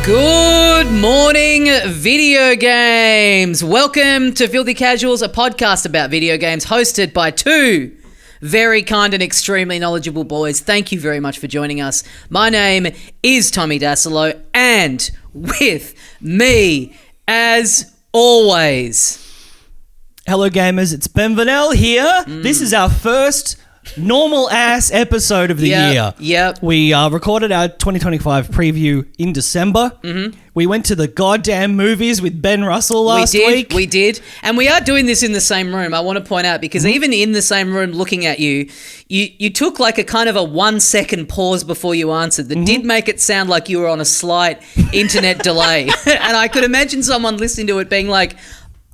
Good morning, video games. Welcome to Filthy Casuals, a podcast about video games hosted by two very kind and extremely knowledgeable boys. Thank you very much for joining us. My name is Tommy Dasilo, and with me, as always... Hello gamers, it's Ben Vanel here. This is our first normal-ass episode of the year. Yep. We recorded our 2025 preview in December. We went to the goddamn movies with Ben Russell last week. We did. And we are doing this in the same room, I want to point out, because even in the same room looking at you, you took like a kind of a 1 second pause before you answered that did make it sound like you were on a slight internet delay. And I could imagine someone listening to it being like,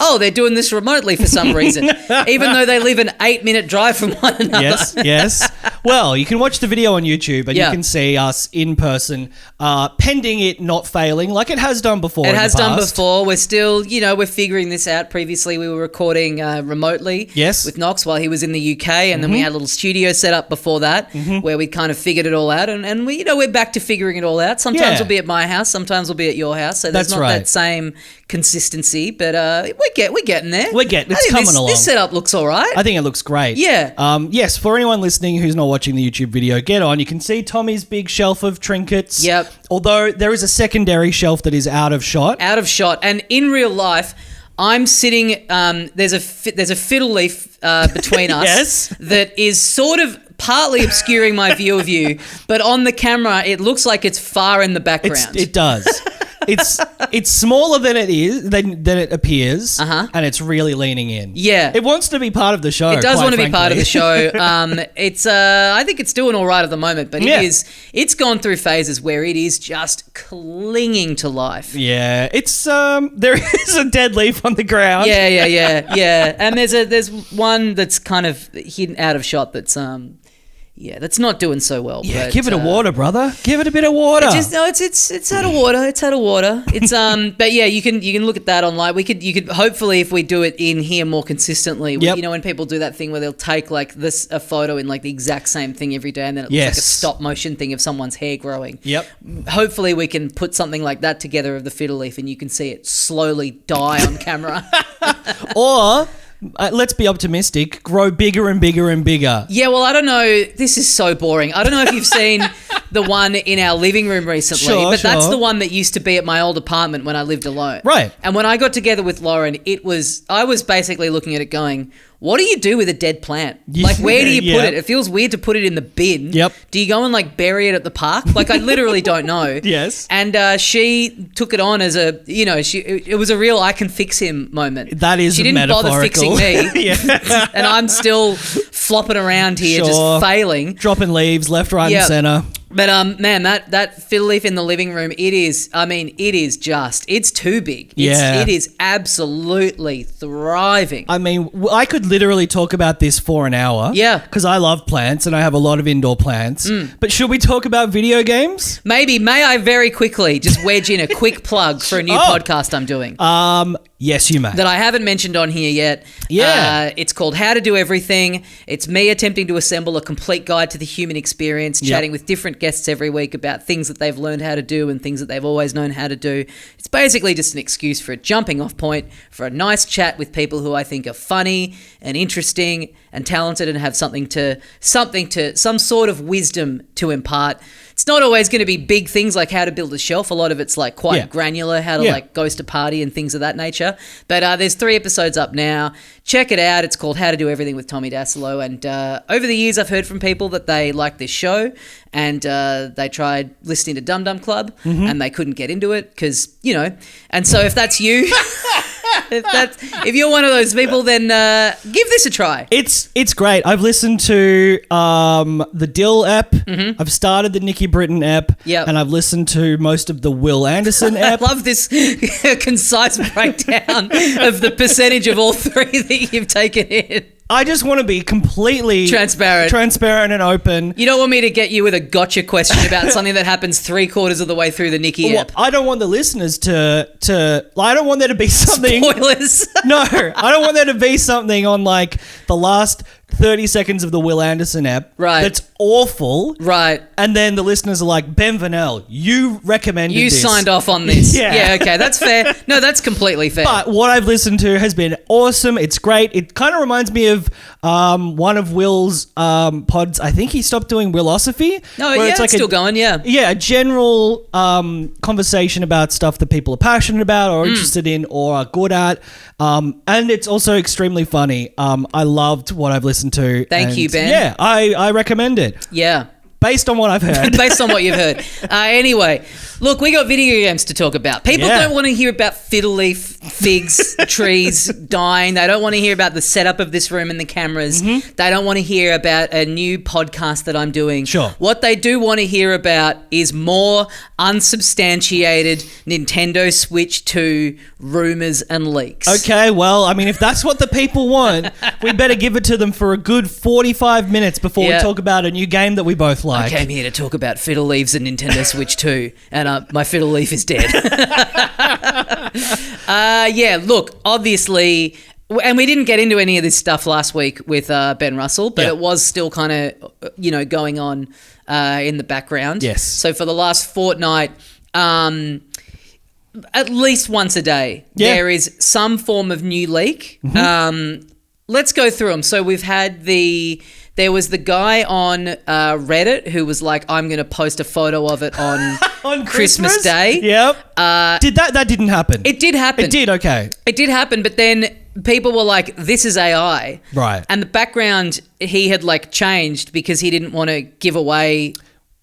oh, they're doing this remotely for some reason, even though they live an 8-minute drive from one another. Yes. Well, you can watch the video on YouTube and you can see us in person, pending it not failing like it has done before. It has done before. We're still, we're figuring this out. Previously, we were recording remotely with Knox while he was in the UK, and then we had a little studio set up before that where we kind of figured it all out, and we, we're back to figuring it all out. Sometimes we'll be at my house, sometimes we'll be at your house, so there's not that same consistency, but we're getting there. It's coming along. This setup looks all right. I think it looks great. Yeah. Yes, for anyone listening who's not watching the YouTube video, get on. You can see Tommy's big shelf of trinkets. Yep. Although there is a secondary shelf that is out of shot. And in real life, I'm sitting. There's a fiddle leaf between us that is sort of partly obscuring my view of you, but on the camera it looks like it's far in the background. It does. It's smaller than it is than it appears, and it's really leaning in. Yeah, it wants to be part of the show. It does want to be part of the show. It's I think it's doing all right at the moment, but it's gone through phases where it is just clinging to life. Yeah, it's there is a dead leaf on the ground. Yeah. And there's one that's kind of hidden out of shot that's that's not doing so well. Yeah, but, give it a water, brother. Give it a bit of water. It's out of water. It's out of water. It's but yeah, you can look at that online. You could hopefully, if we do it in here more consistently, when people do that thing where they'll take like a photo in like the exact same thing every day, and then it looks like a stop motion thing of someone's hair growing. Yep. Hopefully we can put something like that together of the fiddle leaf, and you can see it slowly die on camera. Or let's be optimistic, grow bigger and bigger and bigger. Yeah, well, I don't know. This is so boring. I don't know if you've seen the one in our living room recently, but that's the one that used to be at my old apartment when I lived alone. Right. And when I got together with Lauren, I was basically looking at it going, what do you do with a dead plant? Like, where do you put it? It feels weird to put it in the bin. Yep. Do you go and like bury it at the park? Like, I literally don't know. Yes. And she took it on as a, it was a real I can fix him moment. That is metaphorical. She didn't bother fixing me. And I'm still flopping around here just failing. Dropping leaves left, right and centre. But man, that fiddle leaf in the living room, it's too big. It is absolutely thriving. I mean, I could literally talk about this for an hour. Yeah. Because I love plants and I have a lot of indoor plants. But should we talk about video games? Maybe. May I very quickly just wedge in a quick plug for a new podcast I'm doing? Yes, you may. That I haven't mentioned on here yet. Yeah. It's called How to Do Everything. It's me attempting to assemble a complete guide to the human experience, chatting with different guests every week about things that they've learned how to do and things that they've always known how to do. It's basically just an excuse for a jumping off point for a nice chat with people who I think are funny and interesting and talented and have some sort of wisdom to impart. It's not always going to be big things like how to build a shelf. A lot of it's like quite granular, how to like ghost a party and things of that nature. But there's 3 episodes up now. Check it out. It's called How to Do Everything with Tommy Dasilo. And over the years, I've heard from people that they like this show and they tried listening to Dum Dum Club and they couldn't get into it because, and so if that's you... If you're one of those people, then give this a try. It's great. I've listened to the Dill app. I've started the Nikki Britton app. And I've listened to most of the Will Anderson app. I love this concise breakdown of the percentage of all 3 that you've taken in. I just want to be completely transparent and open. You don't want me to get you with a gotcha question about something that happens 3/4 of the way through the Nikki app. I don't want the listeners to I don't want there to be something. Spoilers. No, I don't want there to be something on like the last 30 seconds of the Will Anderson ep. Right. That's awful. Right. And then the listeners are like, Ben Vanel, you recommended You this. signed off on this. Yeah. Okay, that's fair. No, that's completely fair. But what I've listened to has been awesome. It's great. It kind of reminds me of one of Will's pods. I think he stopped doing Willosophy. No, yeah, it's still going, yeah. Yeah, a general conversation about stuff that people are passionate about or interested in or are good at. And it's also extremely funny. I loved what I've listened to. Thank you, Ben. Yeah, I recommend it. Yeah. Based on what I've heard. Based on what you've heard. Anyway, look, we got video games to talk about. People don't want to hear about fiddle leaf, figs, trees, dying. They don't want to hear about the setup of this room and the cameras. They don't want to hear about a new podcast that I'm doing. Sure. What they do want to hear about is more unsubstantiated Nintendo Switch 2 rumours and leaks. Okay, well, I mean, if that's what the people want, we better give it to them for a good 45 minutes before we talk about a new game that we both like. I came here to talk about fiddle leaves and Nintendo Switch 2, and my fiddle leaf is dead. Yeah, look, obviously, and we didn't get into any of this stuff last week with Ben Russell, but it was still kind of, going on in the background. Yes. So for the last fortnight, at least once a day, there is some form of new leak. Let's go through them. So we've had there was the guy on Reddit who was like, I'm going to post a photo of it on, on Christmas Day. Yep. That didn't happen? It did happen. It did, okay. It did happen, but then people were like, this is AI. Right. And the background he had changed because he didn't want to give away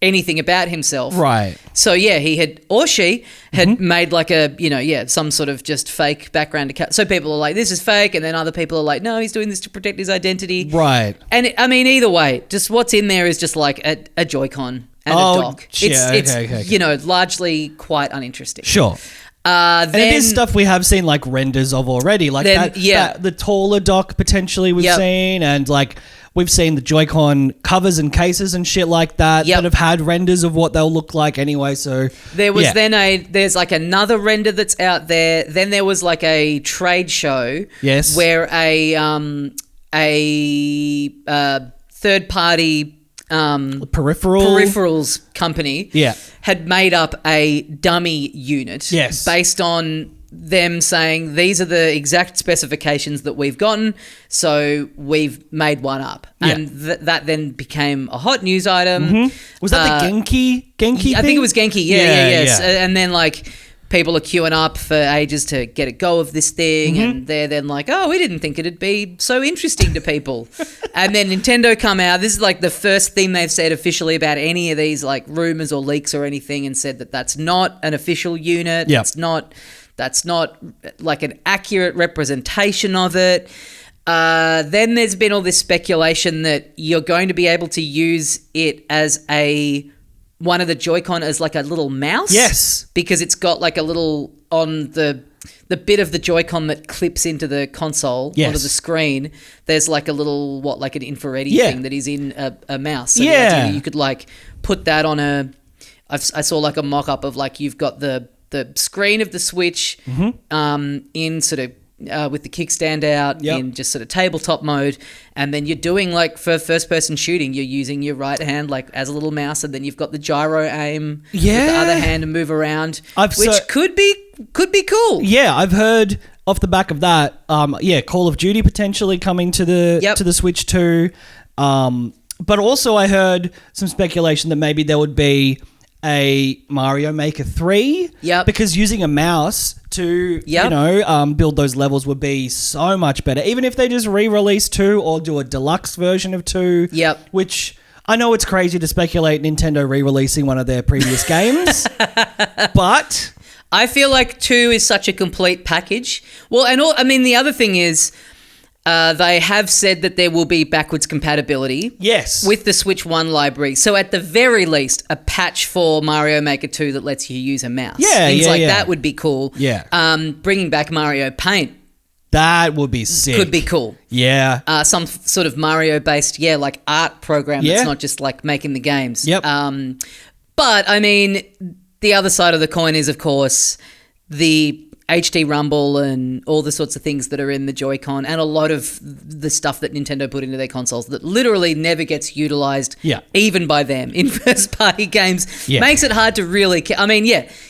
anything about himself. Right. So yeah, he had, or she had made some sort of just fake background account. So people are like, this is fake. And then other people are like, no, he's doing this to protect his identity. Right. And I mean, either way, just what's in there is just like a Joy-Con and a dock. It's largely quite uninteresting. Sure. And it is stuff we have seen renders of already. The taller dock potentially we've seen, and we've seen the Joy-Con covers and cases and shit like that that have had renders of what they'll look like anyway. So there was there's another render that's out there. Then there was a trade show where a third party peripherals company had made up a dummy unit based on them saying these are the exact specifications that we've gotten, so we've made one up. And that then became a hot news item. Was that the Genki thing? I think it was Genki, yes. And then people are queuing up for ages to get a go of this thing, and they're then like, oh, we didn't think it'd be so interesting to people. And then Nintendo come out. This is the first thing they've said officially about any of these rumors or leaks or anything, and said that that's not an official unit. That's not an accurate representation of it. Then there's been all this speculation that you're going to be able to use it as one of the Joy-Con as a little mouse. Yes. Because it's got a little on the bit of the Joy-Con that clips into the console onto the screen. There's a little, an infrared thing that is in a mouse. So the idea you could put that on I saw a mock-up of you've got the screen of the Switch in sort of with the kickstand out in just sort of tabletop mode, and then you're doing for first person shooting, you're using your right hand as a little mouse, and then you've got the gyro aim with the other hand and move around, which could be cool. Yeah, I've heard off the back of that, Call of Duty potentially coming to the Switch too, but also I heard some speculation that maybe there would be a Mario Maker 3. Because using a mouse to, build those levels would be so much better. Even if they just re-release 2 or do a deluxe version of 2. Which I know it's crazy to speculate Nintendo re-releasing one of their previous games. But I feel 2 is such a complete package. Well, and the other thing is, they have said that there will be backwards compatibility with the Switch 1 library. So at the very least, a patch for Mario Maker 2 that lets you use a mouse. Things that would be cool. Bringing back Mario Paint. That would be sick. Could be cool. Some sort of Mario-based, art program that's not just making the games. But, I mean, the other side of the coin is, of course, the HD Rumble and all the sorts of things that are in the Joy-Con, and a lot of the stuff that Nintendo put into their consoles that literally never gets utilized, even by them in first-party games, makes it hard to really...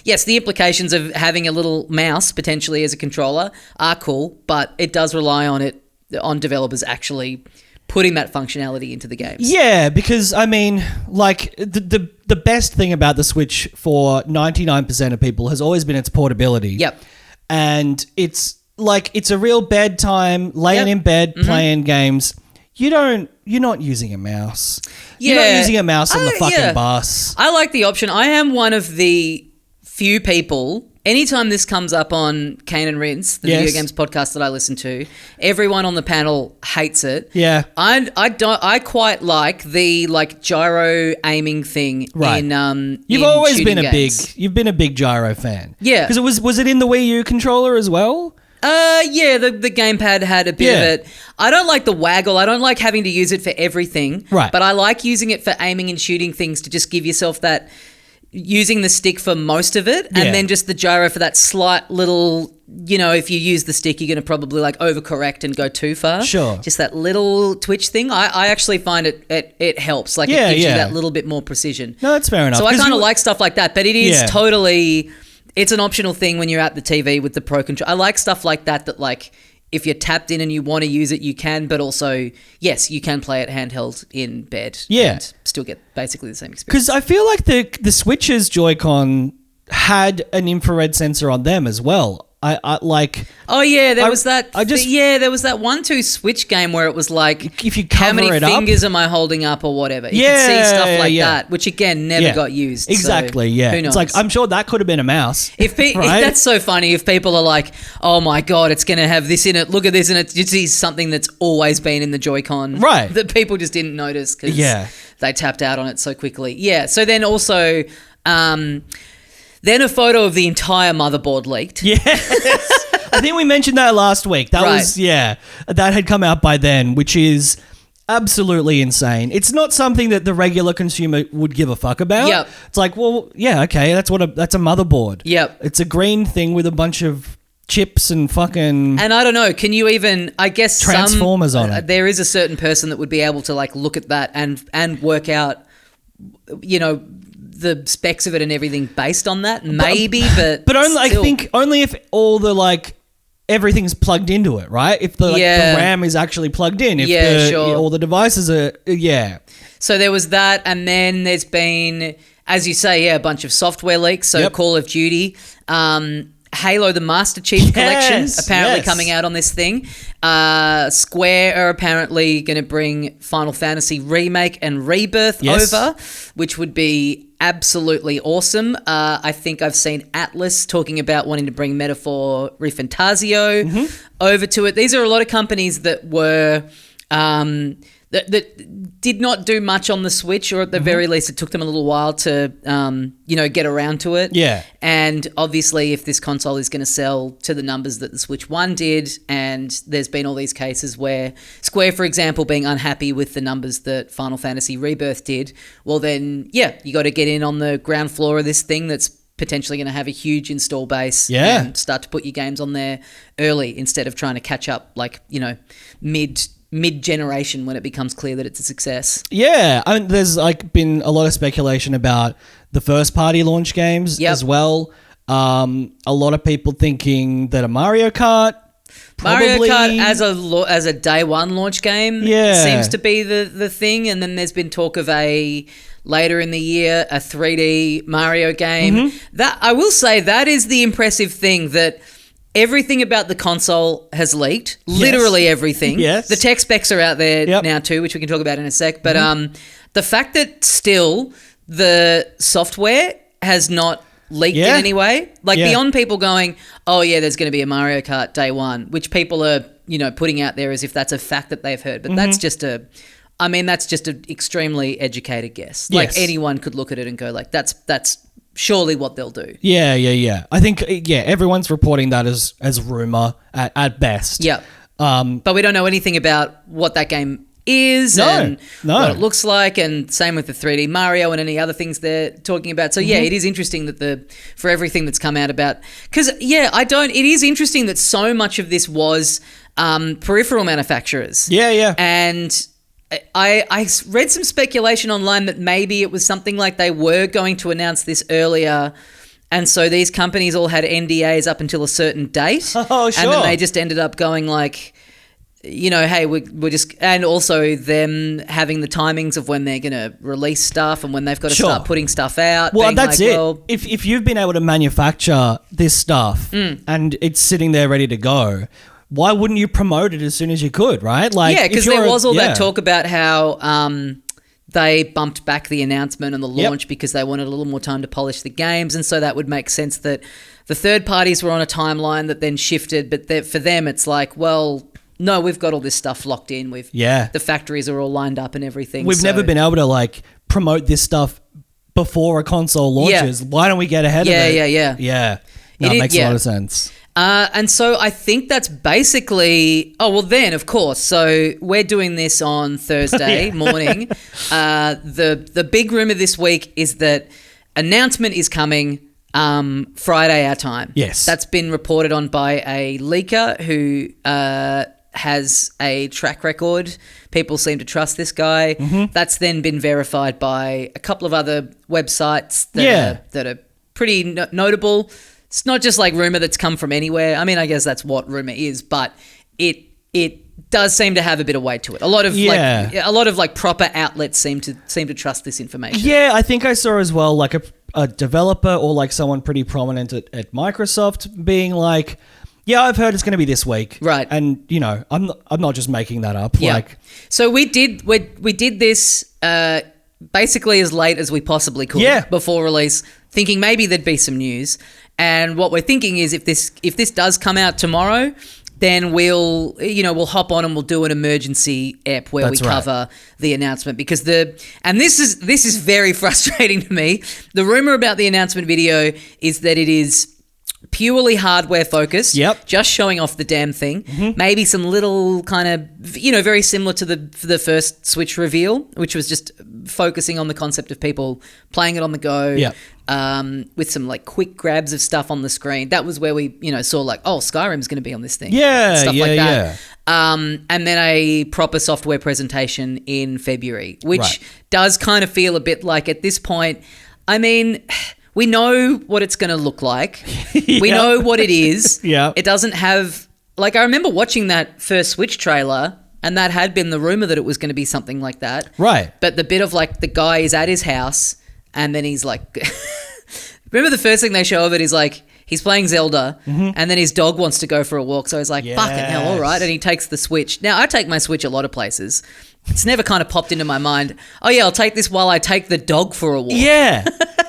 yes, the implications of having a little mouse potentially as a controller are cool, but it does rely on developers actually putting that functionality into the games. Yeah, because, I mean, like, the best thing about the Switch for 99% of people has always been its portability. Yep. And it's a real bedtime, laying in bed, playing games. You're not using a mouse. You're not using a mouse on the fucking bus. I like the option. I am one of the few people... Anytime this comes up on Kane and Rince, the video games podcast that I listen to, everyone on the panel hates it. Yeah, I quite like the gyro aiming thing. Right. You've always been a big gyro fan. Yeah, because was it in the Wii U controller as well? The gamepad had a bit of it. I don't like the waggle. I don't like having to use it for everything. Right. But I like using it for aiming and shooting things to just give yourself that. Using the stick for most of it and then just the gyro for that slight little, if you use the stick, you're going to probably overcorrect and go too far. Sure. Just that little twitch thing. I actually find it helps. It gives you that little bit more precision. No, that's fair enough. So I kind of like stuff like that, but it is totally, it's an optional thing when you're at the TV with the Pro Controller. I like stuff like that if you're tapped in and you want to use it, you can, but also, yes, you can play it handheld in bed and still get basically the same experience. Because I feel like the Switch's Joy-Con had an infrared sensor on them as well. There was that 1-2 Switch game where it was like, if you cover how many it fingers am I holding up or whatever. You could see stuff like that, which again never got used. Exactly, so who knows? It's I'm sure that could have been a mouse. If that's so funny, if people are like, oh my God, it's going to have this in it, look at this, and it's just something that's always been in the Joy-Con. Right. That people just didn't notice because they tapped out on it so quickly. Yeah, so then also... Then a photo of the entire motherboard leaked. Yes. I think we mentioned that last week. That had come out by then, which is absolutely insane. It's not something that the regular consumer would give a fuck about. Yep. It's like, well, yeah, okay, that's a motherboard. Yep. It's a green thing with a bunch of chips and fucking... And I don't know, can you even... I guess Transformers on it. There is a certain person that would be able to look at that and work out, the specs of it and everything based on that, maybe, but only, I think only if all the everything's plugged into it, right? If the RAM is actually plugged in, if all the devices are, So there was that, and then there's been, as you say, a bunch of software leaks. So Call of Duty, Halo, the Master Chief Collection, apparently coming out on this thing. Square are apparently going to bring Final Fantasy Remake and Rebirth over, which would be absolutely awesome. I think I've seen Atlas talking about wanting to bring Metaphor Refantasio over to it. These are a lot of companies that were... that did not do much on the Switch, or at the very least it took them a little while to, get around to it. Yeah. And obviously if this console is going to sell to the numbers that the Switch 1 did, and there's been all these cases where Square, for example, being unhappy with the numbers that Final Fantasy Rebirth did, well then, you got to get in on the ground floor of this thing that's potentially going to have a huge install base and start to put your games on there early instead of trying to catch up mid-generation when it becomes clear that it's a success. Yeah, I mean, there's been a lot of speculation about the first-party launch games as well. A lot of people thinking that a Mario Kart, probably... Mario Kart as a day one launch game seems to be the thing, and then there's been talk of later in the year a 3D Mario game. That I will say that is the impressive thing, that everything about the console has leaked. Literally everything. Yes. The tech specs are out there now too, which we can talk about in a sec. But the fact that still the software has not leaked in any way, beyond people going, oh yeah, there's going to be a Mario Kart day one, which people are, putting out there as if that's a fact that they've heard. But that's just an extremely educated guess. Anyone could look at it and go that's surely what they'll do. Yeah. I think, everyone's reporting that as rumor at best. Yeah. But we don't know anything about what that game is and what it looks like, and same with the 3D Mario and any other things they're talking about. So yeah, it is interesting that for everything that's come out about, because it is interesting that so much of this was peripheral manufacturers. Yeah. And I read some speculation online that maybe it was something like they were going to announce this earlier, and so these companies all had NDAs up until a certain date. Oh, sure. And then they just ended up going like, hey, we're just, and also them having the timings of when they're going to release stuff and when they've got to start putting stuff out. Well, that's like, it. Well, if you've been able to manufacture this stuff and it's sitting there ready to go, why wouldn't you promote it as soon as you could, right? Like, yeah, because there was all that talk about how they bumped back the announcement and the launch because they wanted a little more time to polish the games, and so that would make sense that the third parties were on a timeline that then shifted, but for them it's like, well, no, we've got all this stuff locked in. The factories are all lined up and everything. We've never been able to like promote this stuff before a console launches. Yeah. Why don't we get ahead of it? Yeah. That makes a lot of sense. And so I think that's basically... Oh, well then, of course. So we're doing this on Thursday morning. The big rumor this week is that announcement is coming Friday our time. Yes. That's been reported on by a leaker who... has a track record. People seem to trust this guy. That's then been verified by a couple of other websites that are pretty notable. It's not just like rumor that's come from anywhere. I mean, I guess that's what rumor is, but it does seem to have a bit of weight to it. A lot of proper outlets seem to trust this information. Yeah, I think I saw as well like a developer or like someone pretty prominent at Microsoft being like, yeah, I've heard it's going to be this week. Right. And, I'm not just making that up. Yeah. Like, so we did this basically as late as we possibly could before release, thinking maybe there'd be some news. And what we're thinking is if this does come out tomorrow, then we'll hop on and we'll do an emergency ep where we cover the announcement, because this is very frustrating to me. The rumor about the announcement video is that it is purely hardware focused, just showing off the damn thing. Maybe some little kind of, very similar to the first Switch reveal, which was just focusing on the concept of people playing it on the go, with some like quick grabs of stuff on the screen. That was where we, saw like, oh, Skyrim's going to be on this thing. Stuff like that. And then a proper software presentation in February, which does kind of feel a bit like at this point, I mean... We know what it's going to look like. We know what it is. It doesn't have... Like, I remember watching that first Switch trailer, and that had been the rumor that it was going to be something like that. Right. But the bit of, like, the guy is at his house, and then he's, like... Remember the first thing they show of it is, like, he's playing Zelda, and then his dog wants to go for a walk, so he's like, fucking hell, all right, and he takes the Switch. Now, I take my Switch a lot of places. It's never kind of popped into my mind, oh, yeah, I'll take this while I take the dog for a walk. Yeah.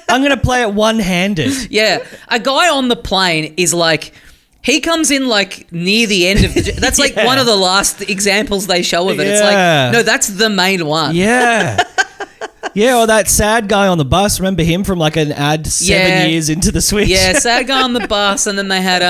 I'm going to play it one-handed. Yeah. A guy on the plane is like, he comes in like near the end of the... That's like one of the last examples they show of it. It's like, no, that's the main one. Yeah. Yeah, or that sad guy on the bus. Remember him from like an ad 7 years into the Switch? Yeah, sad guy on the bus. And then they had,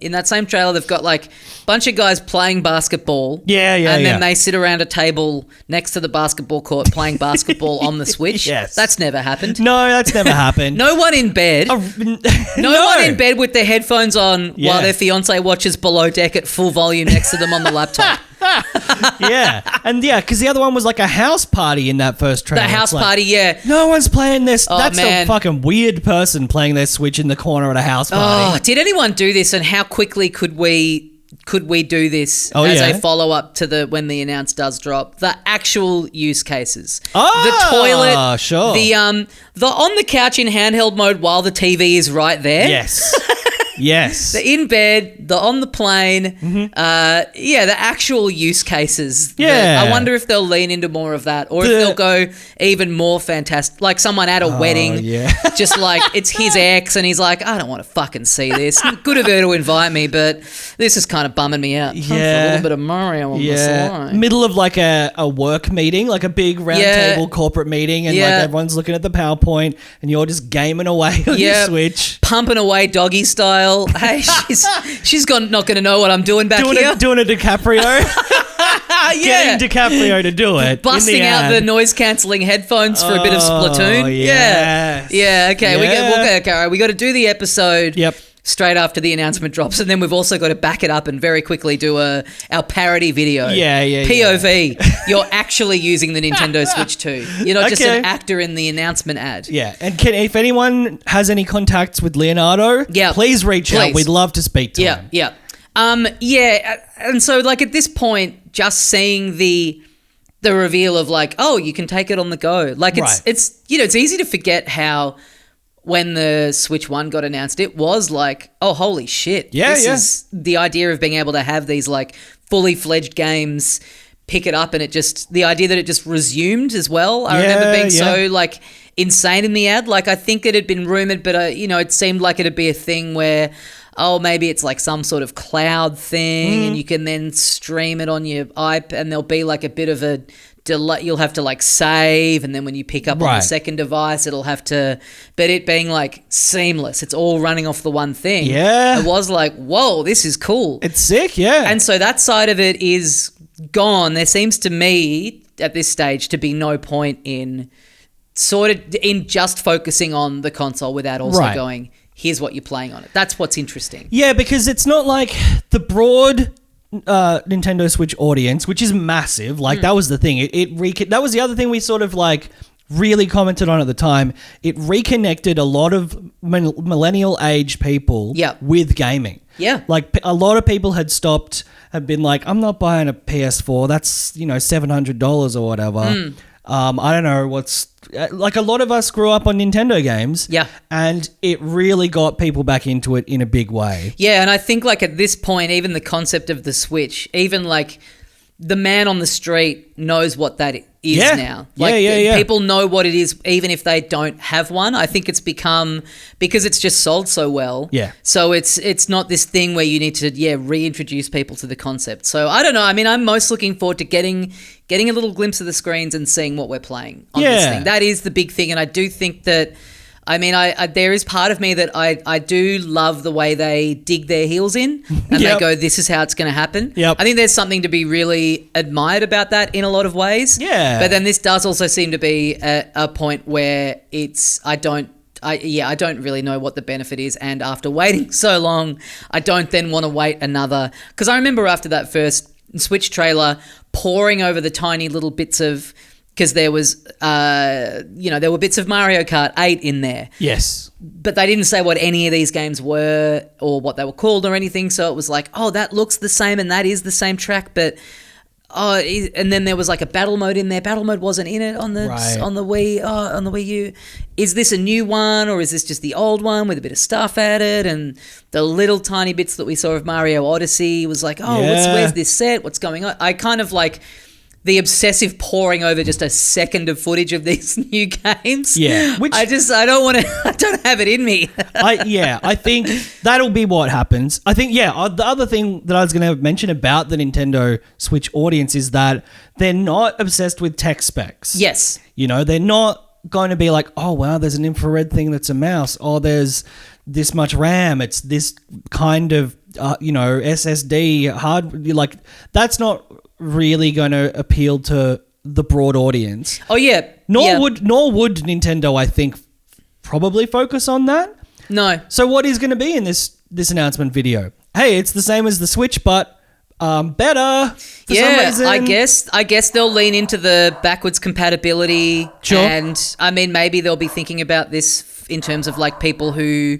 in that same trailer, they've got like a bunch of guys playing basketball. And then they sit around a table next to the basketball court playing basketball on the Switch. Yes. That's never happened. No, that's never happened. No one in bed. No one in bed with their headphones on while their fiance watches Below Deck at full volume next to them on the laptop. Because the other one was like a house party in that first trailer. The house party, no one's playing this. Oh, that's a fucking weird person playing their Switch in the corner at a house party. Oh, did anyone do this, and how quickly could we do this as a follow-up to when the announce does drop? The actual use cases. The toilet. Sure. The on the couch in handheld mode while the TV is right there. Yes. Yes. The in bed, the on the plane, the actual use cases. Yeah. I wonder if they'll lean into more of that, or if they'll go even more fantastic. Like someone at a wedding, just like it's his ex, and he's like, I don't want to fucking see this. Good of her to invite me, but this is kind of bumming me out. Time for a little bit of Mario on the slide. Middle of like a work meeting, like a big round table corporate meeting, and like everyone's looking at the PowerPoint, and you're just gaming away on your Switch. Pumping away doggy style. Hey, she's not going to know what I'm doing back here. Doing a DiCaprio. Getting DiCaprio to do it. Busting out the noise-cancelling headphones for a bit of Splatoon. Yes. Yeah, okay. Yeah. We got to do the episode Yep. straight after the announcement drops, and then we've also got to back it up and very quickly do our parody video. Yeah. POV. You're actually using the Nintendo Switch 2. You're not just an actor in the announcement ad. Yeah, and if anyone has any contacts with Leonardo, please reach out. We'd love to speak to him. Yeah. And so like at this point, just seeing the reveal of like, oh, you can take it on the go. Like it's it's easy to forget how when the Switch 1 got announced, it was like, oh, holy shit. This is the idea of being able to have these like fully fledged games, pick it up, and the idea that it just resumed as well. I remember being so like insane in the ad. Like I think it had been rumored, but it seemed like it'd be a thing where, oh, maybe it's like some sort of cloud thing and you can then stream it on your iPad and there'll be like a bit of a delay. You'll have to like save, and then when you pick up on the second device, it'll have to, but it being like seamless. It's all running off the one thing. Yeah. It was like, whoa, this is cool. It's sick, yeah. And so that side of it is gone. There seems to me at this stage to be no point in just focusing on the console without also going, here's what you're playing on it. That's what's interesting. Yeah, because it's not like the broad Nintendo Switch audience, which is massive. Like that was the thing. That was the other thing we sort of like really commented on at the time. It reconnected a lot of millennial age people with gaming. Yeah. Like a lot of people had been like, I'm not buying a PS4. That's, $700 or whatever. I don't know what's like a lot of us grew up on Nintendo games. Yeah. And it really got people back into it in a big way. Yeah. And I think like at this point, even the concept of the Switch, even like the man on the street knows what that is now. Like people know what it is even if they don't have one. I think it's become, because it's just sold so well. Yeah. So it's not this thing where you need to reintroduce people to the concept. So I don't know. I mean, I'm most looking forward to getting a little glimpse of the screens and seeing what we're playing on this thing. That is the big thing, and I do think that, I mean, there is part of me that I do love the way they dig their heels in and they go, this is how it's going to happen. Yep. I think there's something to be really admired about that in a lot of ways. Yeah. But then this does also seem to be a point where I don't really know what the benefit is, and after waiting so long, I don't then want to wait another, because I remember after that first Switch trailer poring over the tiny little bits of, because there was, there were bits of Mario Kart 8 in there. Yes. But they didn't say what any of these games were or what they were called or anything. So it was like, oh, that looks the same and that is the same track. But, and then there was like a battle mode in there. Battle mode wasn't in it on the Wii U. Is this a new one, or is this just the old one with a bit of stuff added? And the little tiny bits that we saw of Mario Odyssey was like, where's this set? What's going on? I kind of like the obsessive poring over just a second of footage of these new games. Yeah. Which I don't want to, I don't have it in me. I think that'll be what happens. I think, the other thing that I was going to mention about the Nintendo Switch audience is that they're not obsessed with tech specs. Yes. They're not going to be like, oh, wow, there's an infrared thing that's a mouse. Oh, there's this much RAM. It's this kind of, SSD hard. Like, that's not really going to appeal to the broad audience. Oh yeah. Nor would Nintendo, I think, probably focus on that. No. So what is going to be in this announcement video? Hey, it's the same as the Switch, but better for some reason. I guess they'll lean into the backwards compatibility. Sure. And I mean, maybe they'll be thinking about this in terms of like people who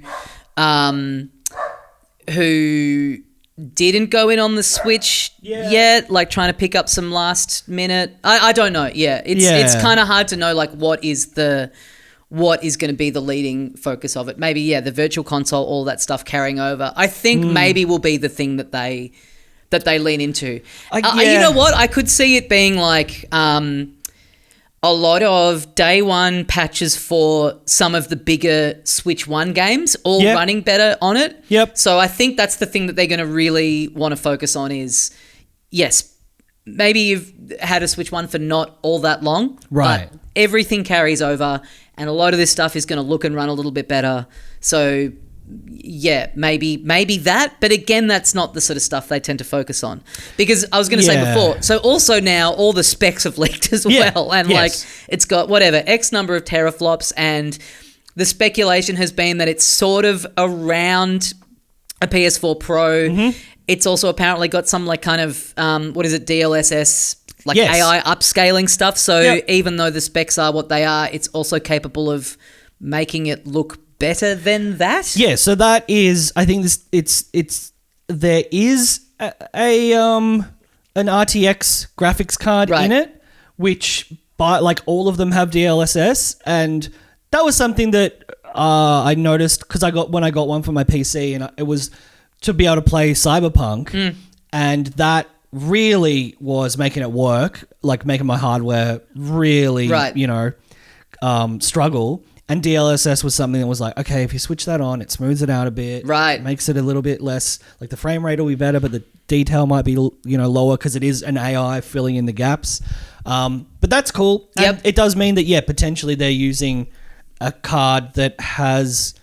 didn't go in on the Switch yet, like trying to pick up some last minute. I don't know. Yeah, it's kind of hard to know like what is going to be the leading focus of it. Maybe the Virtual Console, all that stuff carrying over. I think maybe will be the thing that they lean into. You know what? I could see it being like a lot of day one patches for some of the bigger Switch 1 games, all running better on it. Yep. So I think that's the thing that they're going to really want to focus on is, yes, maybe you've had a Switch 1 for not all that long. Right. But everything carries over and a lot of this stuff is going to look and run a little bit better. So yeah, maybe that. But again, that's not the sort of stuff they tend to focus on. Because I was going to say before, so also now all the specs have leaked as well. And like it's got whatever, X number of teraflops, and the speculation has been that it's sort of around a PS4 Pro. Mm-hmm. It's also apparently got some like kind of, DLSS, like AI upscaling stuff. So even though the specs are what they are, it's also capable of making it look better than that. Yeah, so that is, I think there is an RTX graphics card in it, which like all of them have DLSS, and that was something that I noticed because when I got one for my PC, and it was to be able to play Cyberpunk, and that really was making it work, like making my hardware really, struggle. And DLSS was something that was like, okay, if you switch that on, it smooths it out a bit. Right. It makes it a little bit less, like the frame rate will be better, but the detail might be, lower because it is an AI filling in the gaps. But that's cool. Yep. And it does mean that, potentially they're using a card that has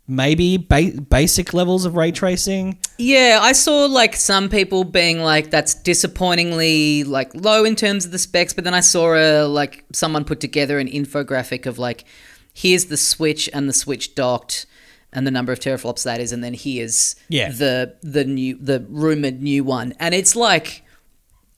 maybe basic levels of ray tracing. Yeah, I saw like some people being like, that's disappointingly like low in terms of the specs, but then I saw someone put together an infographic of like, here's the Switch and the Switch docked and the number of teraflops that is, and then here's the rumored new one, and it's like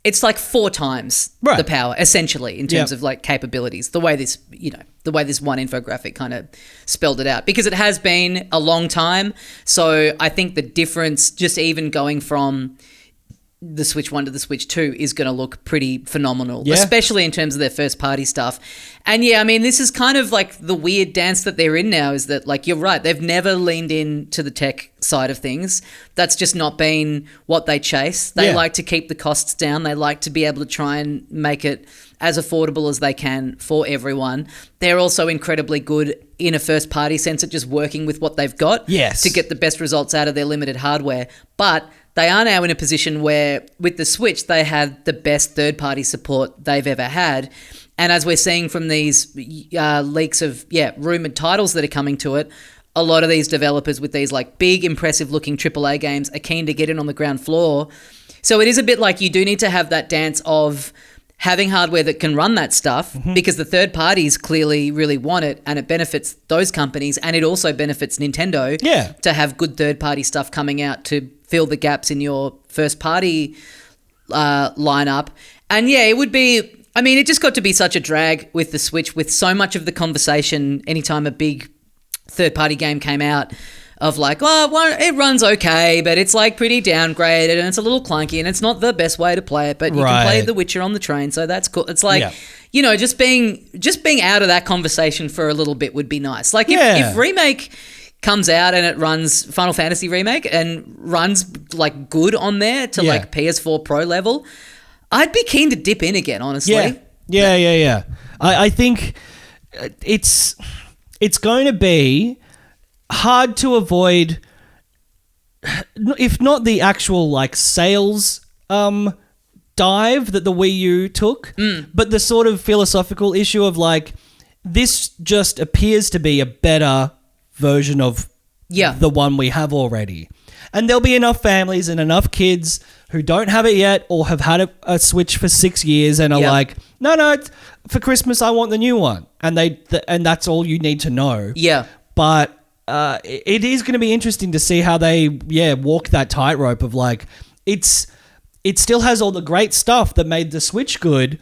4 times the power essentially in terms of like capabilities. The way this one infographic kind of spelled it out, because it has been a long time. So I think the difference, just even going from the Switch 1 to the Switch 2, is going to look pretty phenomenal, especially in terms of their first party stuff. And I mean, this is kind of like the weird dance that they're in now, is that like, you're right, they've never leaned into the tech side of things. That's just not been what they chase. They like to keep the costs down. They like to be able to try and make it as affordable as they can for everyone. They're also incredibly good in a first party sense at just working with what they've got to get the best results out of their limited hardware. But they are now in a position where with the Switch, they have the best third party support they've ever had. And as we're seeing from these leaks of rumored titles that are coming to it, a lot of these developers with these like big, impressive looking AAA games are keen to get in on the ground floor. So it is a bit like you do need to have that dance of having hardware that can run that stuff, because the third parties clearly really want it, and it benefits those companies, and it also benefits Nintendo to have good third party stuff coming out to fill the gaps in your first party lineup. And it would be, I mean, it just got to be such a drag with the Switch, with so much of the conversation anytime a big third party game came out of like, it runs okay, but it's like pretty downgraded and it's a little clunky and it's not the best way to play it, but you can play The Witcher on the train, so that's cool. It's like, just being out of that conversation for a little bit would be nice. Like if Remake comes out and it runs Final Fantasy Remake and runs like good on there to like PS4 Pro level, I'd be keen to dip in again, honestly. Yeah. I think it's going to be hard to avoid, if not the actual like sales dive that the Wii U took, but the sort of philosophical issue of like, this just appears to be a better version of the one we have already. And there'll be enough families and enough kids who don't have it yet or have had a Switch for 6 years and are like, no, for Christmas I want the new one. And and that's all you need to know. Yeah. But it is going to be interesting to see how they walk that tightrope of like, it still has all the great stuff that made the Switch good,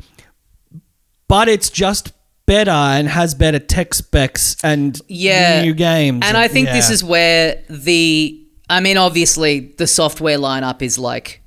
but it's just better and has better tech specs and new games. And I think this is where obviously the software lineup is like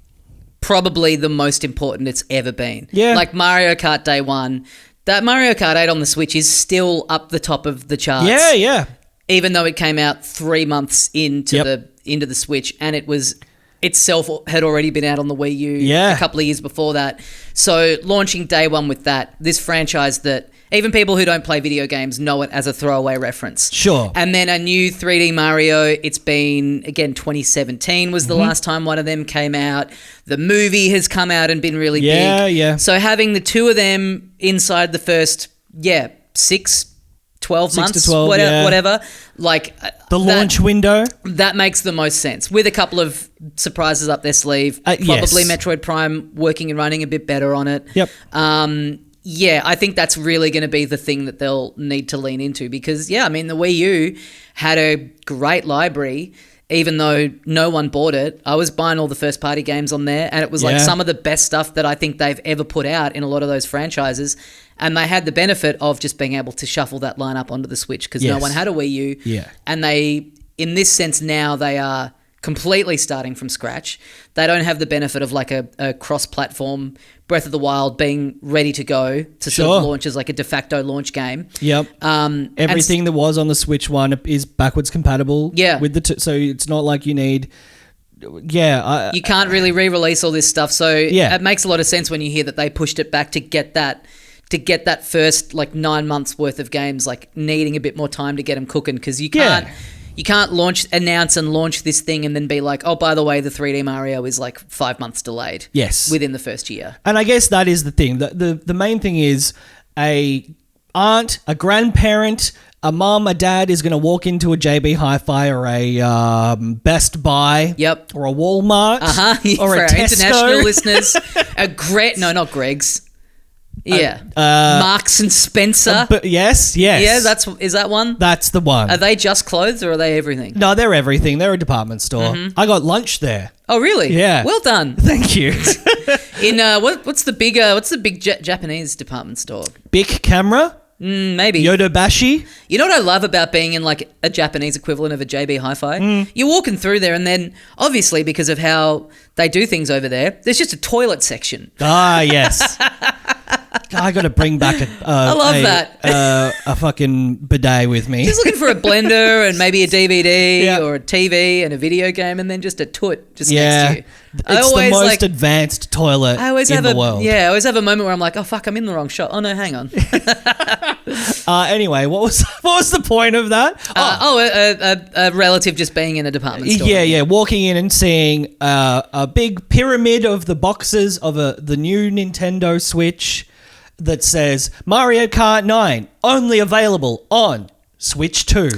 probably the most important it's ever been. Yeah. Like Mario Kart Day 1, that Mario Kart 8 on the Switch is still up the top of the charts. Yeah. Even though it came out 3 months into the Switch, and it was itself had already been out on the Wii U a couple of years before that. So launching day one with that, this franchise that even people who don't play video games know it as a throwaway reference. Sure. And then a new 3D Mario, it's been, again, 2017 was the last time one of them came out. The movie has come out and been really big. Yeah. So having the two of them inside the first, 6 12 6 months, to 12, whatever. Like the launch window. That makes the most sense, with a couple of surprises up their sleeve. Probably yes. Metroid Prime working and running a bit better on it. Yep. Yeah, I think that's really going to be the thing that they'll need to lean into because, yeah, I mean, the Wii U had a great library, even though no one bought it. I was buying all the first-party games on there, and it was like some of the best stuff that I think they've ever put out in a lot of those franchises. And they had the benefit of just being able to shuffle that lineup onto the Switch because no one had a Wii U. Yeah. And they, in this sense now, they are completely starting from scratch. They don't have the benefit of like a cross-platform Breath of the Wild being ready to go to sort of launch as like a de facto launch game. Yep. Everything that was on the Switch one is backwards compatible. With the so it's not like you need. You can't really re-release all this stuff. So it makes a lot of sense when you hear that they pushed it back to get that first like 9 months worth of games, like needing a bit more time to get them cooking because you can't. You can't announce and launch this thing and then be like, oh, by the way, the 3D Mario is like 5 months delayed. Yes. Within the first year. And I guess that is the thing. The main thing is a aunt, a grandparent, a mum, a dad is going to walk into a JB Hi-Fi or a Best Buy. Yep. Or a Walmart. Or for a our Tesco. international listeners. No, not Greg's. Yeah. Marks and Spencer. Yes. Yeah, is that one? That's the one. Are they just clothes or are they everything? No, they're everything. They're a department store. I got lunch there. Oh, really? Yeah. Well done. Thank you. In what's the big Japanese department store? Bic Camera? Maybe. Yodobashi? You know what I love about being in like a Japanese equivalent of a JB Hi-Fi? You're walking through there and then obviously because of how they do things over there, there's just a toilet section. Ah, yes. I got to bring back I love that. A fucking bidet with me. Just looking for a blender and maybe a DVD or a TV and a video game and then just a toot just next to you. It's the most advanced toilet in the world. Yeah, I always have a moment where I'm like, oh, fuck, I'm in the wrong shot. Oh, no, hang on. Anyway, what was the point of that? A relative just being in a department store. Yeah. Walking in and seeing a big pyramid of the boxes of the new Nintendo Switch that says Mario Kart 9 only available on Switch 2.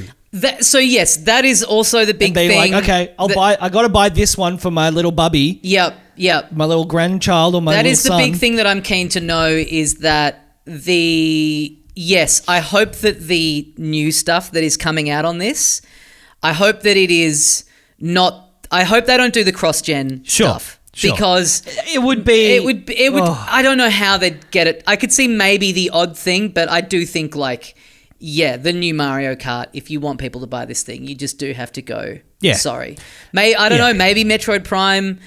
So yes, that is also the big thing. Like, okay, I got to buy this one for my little bubby. Yep. My little grandchild or my little son. That is the big thing that I'm keen to know is that I hope that the new stuff that is coming out on this, I hope that it is not, I hope they don't do the cross-gen stuff. Sure. Because it would I don't know how they'd get it. I could see maybe the odd thing, but I do think like, the new Mario Kart, if you want people to buy this thing, you just do have to go, sorry. I don't know, maybe Metroid Prime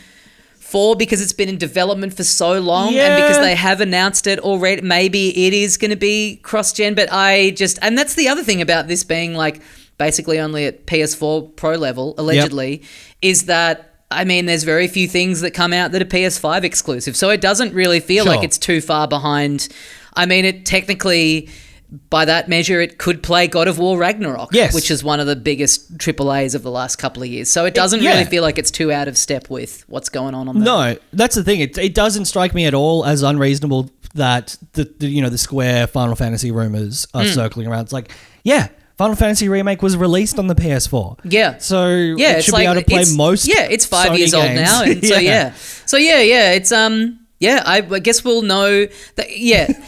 4 because it's been in development for so long and because they have announced it already, maybe it is going to be cross-gen, but and that's the other thing about this being like basically only at PS4 Pro level, allegedly, is that I mean, there's very few things that come out that are PS5 exclusive, so it doesn't really feel like it's too far behind. I mean, it technically, by that measure, it could play God of War Ragnarok, which is one of the biggest AAAs of the last couple of years. So it doesn't really feel like it's too out of step with what's going on that. No, that's the thing. It doesn't strike me at all as unreasonable that the Square Final Fantasy rumors are circling around. It's like, Final Fantasy Remake was released on the PS4. Yeah. So it should be able to play most it's 5 Sony years old games. now. And so it's I guess we'll know that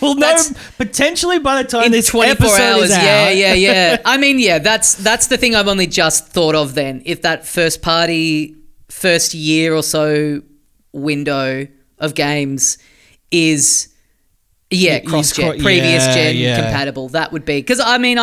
we'll know potentially by the time in this 24 episode hours. Is out. Yeah. I mean, that's the thing I've only just thought of then. If that first year or so window of games is cross-gen, previous gen compatible, that would be because I mean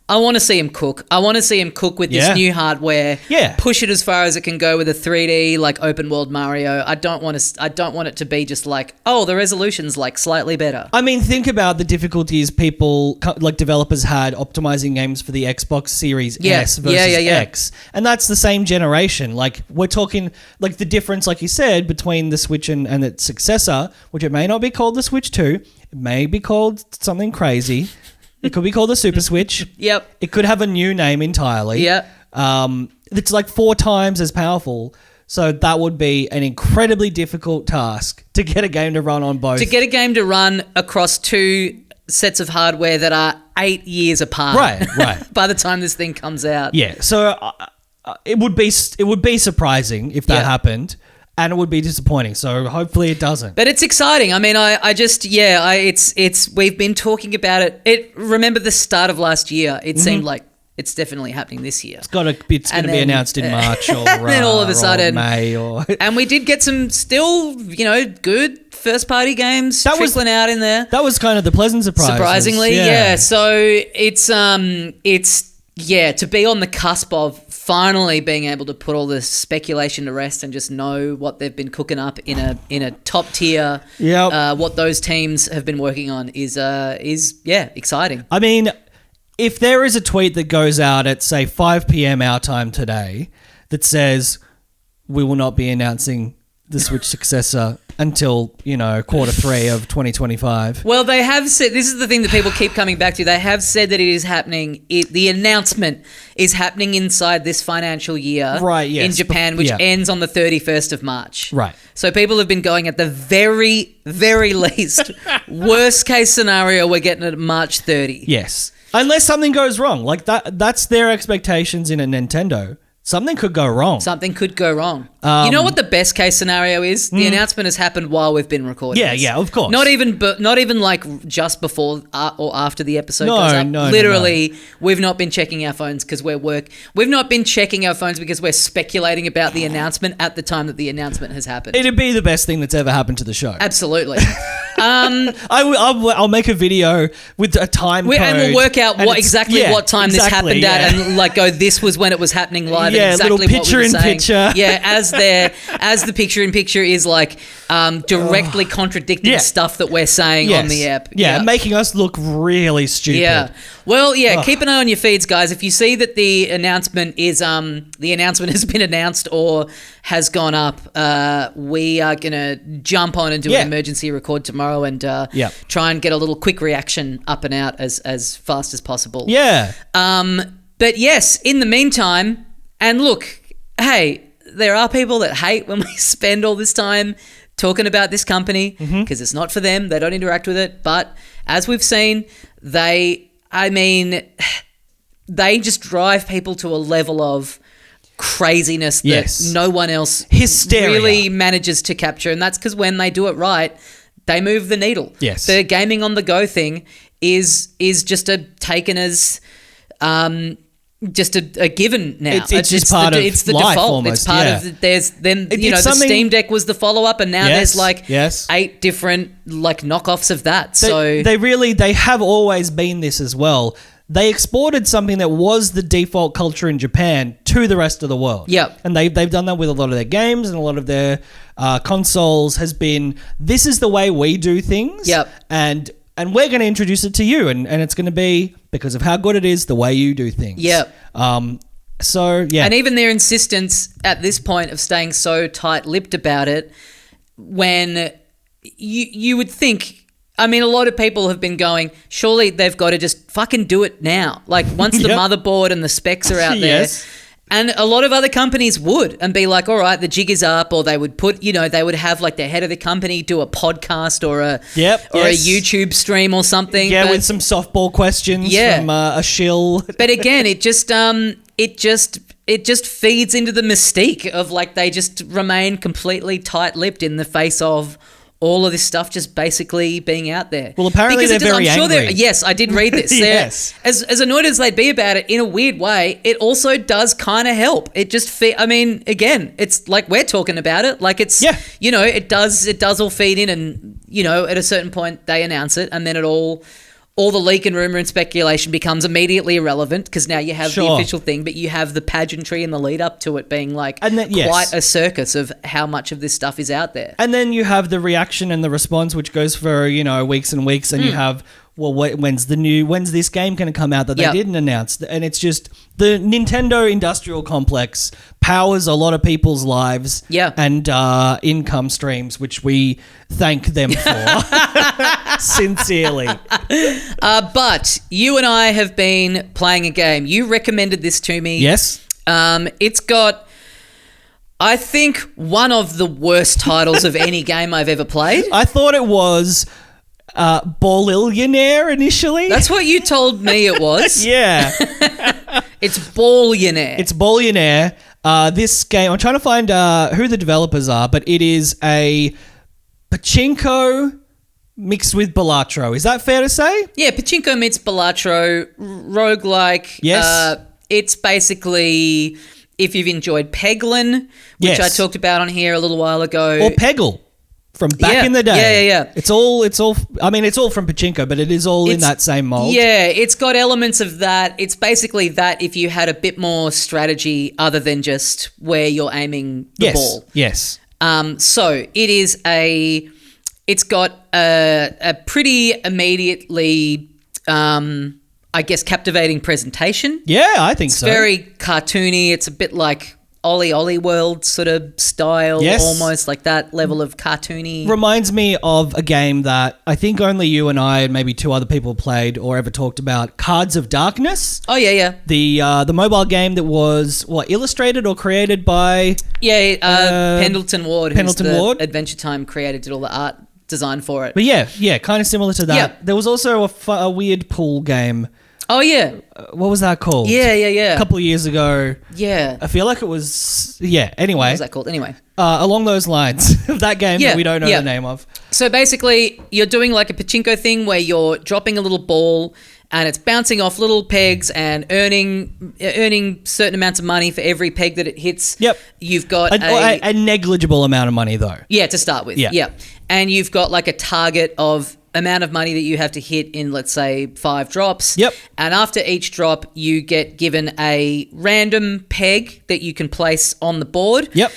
I want to see him cook. I want to see him cook with this new hardware. Yeah. Push it as far as it can go with a 3D like open world Mario. I don't want it to be just like, oh, the resolution's like slightly better. I mean, think about the difficulties people like developers had optimizing games for the Xbox Series S versus X. And that's the same generation. Like we're talking like the difference, like you said, between the Switch and its successor, which it may not be called the Switch 2. It may be called something crazy. It could be called the Super Switch. Yep. It could have a new name entirely. Yep. It's like 4 times as powerful. So that would be an incredibly difficult task to get a game to run on both. To get a game to run across 2 sets of hardware that are 8 years apart. Right. By the time this thing comes out. Yeah. So it would be surprising if that happened, and it would be disappointing. So hopefully it doesn't. But it's exciting. I mean, we've been talking about it. Remember the start of last year? It seemed like it's definitely happening this year. It's going to be announced in March or then all of a sudden May and we did get some still, good first party games trickling out in there. That was kind of the pleasant surprise. Surprisingly, yeah. So it's to be on the cusp of finally being able to put all this speculation to rest and just know what they've been cooking up in a top tier. What those teams have been working on is exciting. I mean, if there is a tweet that goes out at, say, 5 p.m. our time today that says we will not be announcing the Switch successor until, quarter 3 of 2025. Well, they have said, this is the thing that people keep coming back to, they have said that it is happening, the announcement is happening inside this financial year in Japan, which ends on the 31st of March. Right. So people have been going at the very, very least, worst case scenario, we're getting it March 30. Yes. Unless something goes wrong. Like that's their expectations in a Nintendo. Something could go wrong. Something could go wrong. You know what the best case scenario is? The announcement has happened while we've been recording. Yeah, of course. Not even like just before or after the episode goes up. No. Literally, we've not been checking our phones because we've not been checking our phones because we're speculating about the announcement at the time that the announcement has happened. It'd be the best thing that's ever happened to the show. Absolutely. I'll make a video with a time code. And we'll work out what time this happened at and go, this was when it was happening live. Yeah, exactly little picture what we were in picture. Yeah, as the picture in picture is directly contradicting stuff that we're saying on the app. Yeah, making us look really stupid. Yeah. Well, keep an eye on your feeds, guys. If you see that the announcement has been announced or has gone up, we are gonna jump on and do an emergency record tomorrow and try and get a little quick reaction up and out as fast as possible. Yeah. But yes, in the meantime, and look, hey, there are people that hate when we spend all this time talking about this company because it's not for them. They don't interact with it. But as we've seen, they just drive people to a level of craziness that no one else really manages to capture. And that's because when they do it right, they move the needle. Yes. The gaming on the go thing is just taken as just a given now. It's just part of it's the life default. almost, it's part of the Steam Deck was the follow up, and now there's 8 different knockoffs of that. They have always been this as well. They exported something that was the default culture in Japan to the rest of the world. Yep. And they've done that with a lot of their games and a lot of their consoles has been, this is the way we do things. Yep. And we're going to introduce it to you. And it's going to be, because of how good it is, the way you do things. Yep. So, yeah. And even their insistence at this point of staying so tight-lipped about it, when you would think... I mean, a lot of people have been going, surely they've got to just fucking do it now. Like, once the motherboard and the specs are out there. And a lot of other companies would and be like, all right, the jig is up, or they would put, they would have their head of the company do a podcast or a YouTube stream or something. Yeah, with some softball questions from a shill. But again, it just feeds into the mystique of they just remain completely tight-lipped in the face of all of this stuff just basically being out there. Well, apparently they're very angry. Yes, I did read this. Yes. As annoyed as they'd be about it, in a weird way, it also does kind of help. It just, again, it's like we're talking about it. Like it's, it does all feed in and, at a certain point they announce it and then it all the leak and rumor and speculation becomes immediately irrelevant because now you have the official thing, but you have the pageantry and the lead up to it being quite a circus of how much of this stuff is out there. And then you have the reaction and the response, which goes for, weeks and weeks. And you have, when's this game going to come out that they didn't announce? And it's just the Nintendo industrial complex powers a lot of people's lives and income streams, which we thank them for sincerely. But you and I have been playing a game. You recommended this to me. Yes. It's got, I think, one of the worst titles of any game I've ever played. I thought it was... Ballionaire initially. That's what you told me it was. Yeah. It's Ballionaire. It's Ballionaire. This game, I'm trying to find who the developers are, but it is a Pachinko mixed with Balatro. Is that fair to say? Yeah, Pachinko meets Balatro, roguelike. Yes. It's basically, if you've enjoyed Peglin, which I talked about on here a little while ago. Or Peggle from back in the day. Yeah. It's all I mean, it's all from Pachinko, but it is all in that same mold. Yeah, it's got elements of that. It's basically that if you had a bit more strategy other than just where you're aiming the ball. Yes. So it's got a pretty immediately, I guess, captivating presentation. Yeah, I think so. It's very cartoony. It's a bit like Ollie World sort of style, almost like that level of cartoony. Reminds me of a game that I think only you and I and maybe two other people played or ever talked about, Cards of Darkness. Oh, yeah. The mobile game that was, illustrated or created by... Yeah, Pendleton Ward, Pendleton Ward. Adventure Time creator, did all the art design for it. But yeah, kind of similar to that. Yeah. There was also a weird pool game. Oh, yeah. What was that called? Yeah. A couple of years ago. Yeah. I feel like it was... Yeah, anyway. What was that called? Anyway. Along those lines of that game that we don't know the name of. So basically, you're doing like a Pachinko thing where you're dropping a little ball and it's bouncing off little pegs and earning certain amounts of money for every peg that it hits. Yep. You've got a negligible amount of money, though. Yeah, to start with. Yeah. And you've got like a target of amount of money that you have to hit in, let's say, 5 drops. Yep. And after each drop, you get given a random peg that you can place on the board. Yep.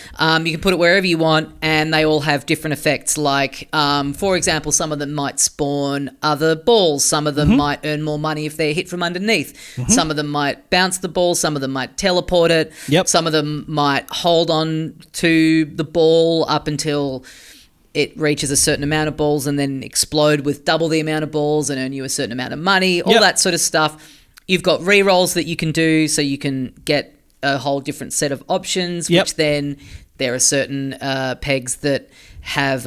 You can put it wherever you want, and they all have different effects. Like, for example, some of them might spawn other balls. Some of them might earn more money if they're hit from underneath. Some of them might bounce the ball. Some of them might teleport it. Yep. Some of them might hold on to the ball up until it reaches a certain amount of balls and then explode with double the amount of balls and earn you a certain amount of money, all that sort of stuff. You've got re-rolls that you can do, so you can get a whole different set of options, which then there are certain pegs that have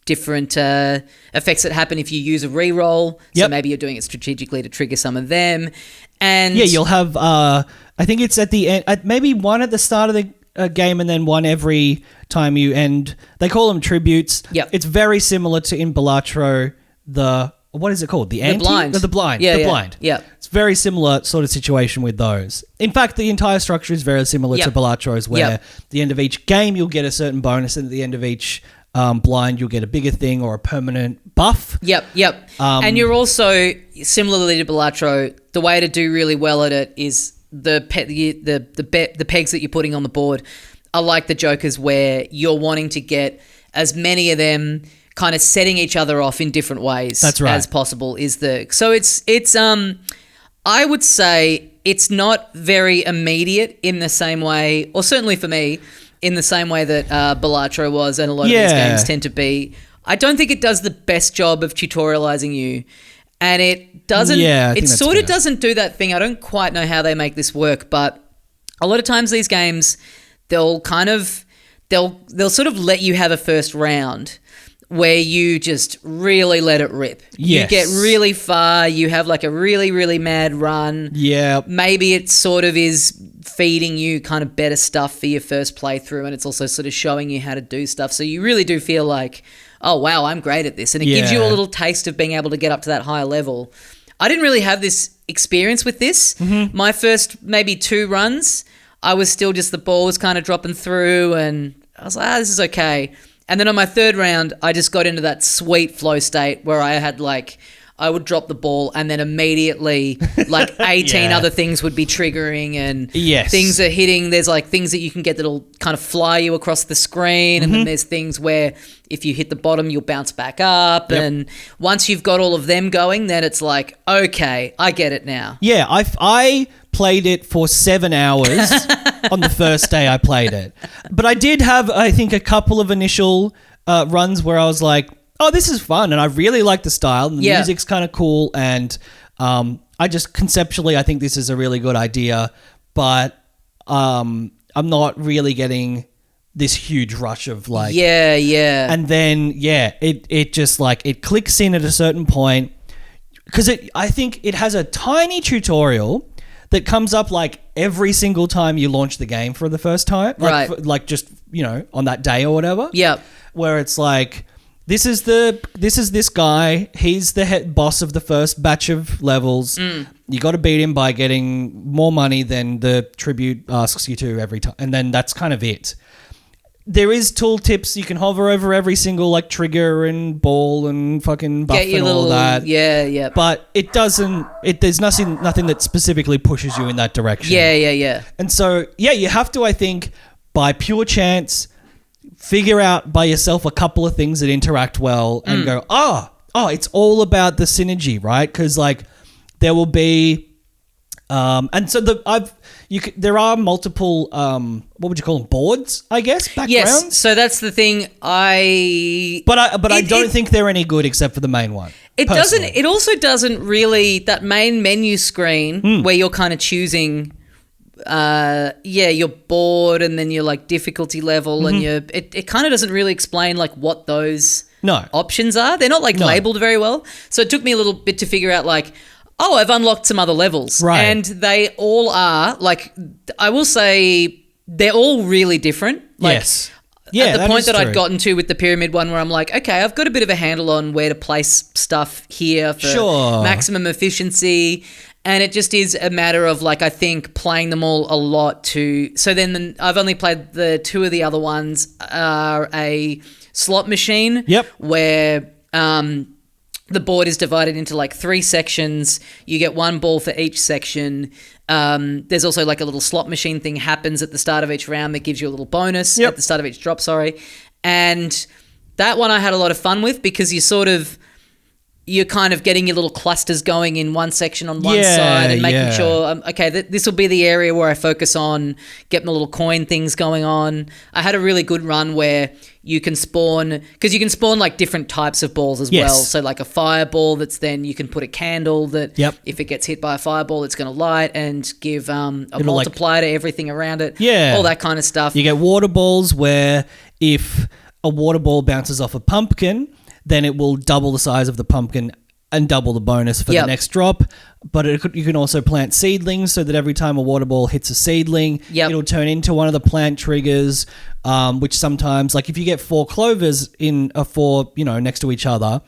different effects that happen if you use a re-roll. So maybe you're doing it strategically to trigger some of them. And yeah, you'll have, I think it's at the end, maybe one at the start of the game and then one every time you end. They call them tributes. Yep. It's very similar to in Balatro, what is it called? The blind. The blind. Yeah, the yeah. blind. Yeah. It's very similar sort of situation with those. In fact, the entire structure is very similar to Balatro's, where at the end of each game you'll get a certain bonus, and at the end of each blind you'll get a bigger thing or a permanent buff. Yep. And you're also, similarly to Balatro, the way to do really well at it is the pegs that you're putting on the board are like the jokers, where you're wanting to get as many of them kind of setting each other off in different ways as possible. So it's I would say it's not very immediate in the same way, or certainly for me, in the same way that Balatro was, and a lot of these games tend to be. I don't think it does the best job of tutorializing you. And it doesn't, it sort of doesn't do that thing. I don't quite know how they make this work, but a lot of times these games, they'll sort of let you have a first round where you just really let it rip. Yes. You get really far. You have like a really, really mad run. Yeah. Maybe it sort of is feeding you kind of better stuff for your first playthrough, and it's also sort of showing you how to do stuff. So you really do feel like, oh, wow, I'm great at this. And it gives you a little taste of being able to get up to that higher level. I didn't really have this experience with this. My first maybe 2 runs, I was still just, the ball was kind of dropping through, and I was like, this is okay. And then on my 3rd round, I just got into that sweet flow state where I had I would drop the ball and then immediately 18 other things would be triggering, and things are hitting. There's things that you can get that'll kind of fly you across the screen. And then there's things where if you hit the bottom, you'll bounce back up. Yep. And once you've got all of them going, then it's like, okay, I get it now. Yeah, I played it for 7 hours on the first day I played it. But I did have, I think, a couple of initial runs where I was like, oh, this is fun, and I really like the style, and the music's kind of cool, and I just conceptually, I think this is a really good idea, but I'm not really getting this huge rush of like yeah. And then it just like it clicks in at a certain point because I think it has a tiny tutorial that comes up like every single time you launch the game for the first time, like, right? Like just on that day or whatever. Yep. Where it's like this is this guy. He's the head boss of the first batch of levels. You got to beat him by getting more money than the tribute asks you to every time, and then that's kind of it. There is tool tips. You can hover over every single like trigger and ball and fucking buff and all that. Yeah. But it doesn't. There's nothing that specifically pushes you in that direction. Yeah. And so you have to, I think, by pure chance, figure out by yourself a couple of things that interact well, and go, it's all about the synergy, right? Because like there will be, and so there are multiple, what would you call them? Boards, I guess, backgrounds. Yes, so that's the thing. I don't think they're any good except for the main one. It doesn't. It also doesn't really, that main menu screen where you're kind of choosing. Your board and then your like difficulty level and it kind of doesn't really explain like what those options are. They're not like labeled very well. So it took me a little bit to figure out like, I've unlocked some other levels. Right. And they all are like, I will say they're all really different. Like, yes. Yeah, at the point that true. I'd gotten to with the pyramid one where I'm like, okay, I've got a bit of a handle on where to place stuff here for maximum efficiency. And it just is a matter of like, I think playing them all a lot too. So then I've only played the two of the other ones are a slot machine. Yep. Where the board is divided into like 3 sections. You get 1 ball for each section. There's also like a little slot machine thing happens at the start of each round that gives you a little bonus at the start of each drop, And that one I had a lot of fun with because you're kind of getting your little clusters going in one section on one side and making sure, this will be the area where I focus on getting the little coin things going on. I had a really good run where you can spawn, because you can spawn like different types of balls as well. So like a fireball that's then you can put a candle that if it gets hit by a fireball, it's going to light and give a multiplier to everything around it. Yeah. All that kind of stuff. You get water balls where if a water ball bounces off a pumpkin, then it will double the size of the pumpkin and double the bonus for the next drop. But you can also plant seedlings so that every time a water ball hits a seedling, it'll turn into one of the plant triggers, which sometimes, like if you get 4 clovers in a 4, next to each other,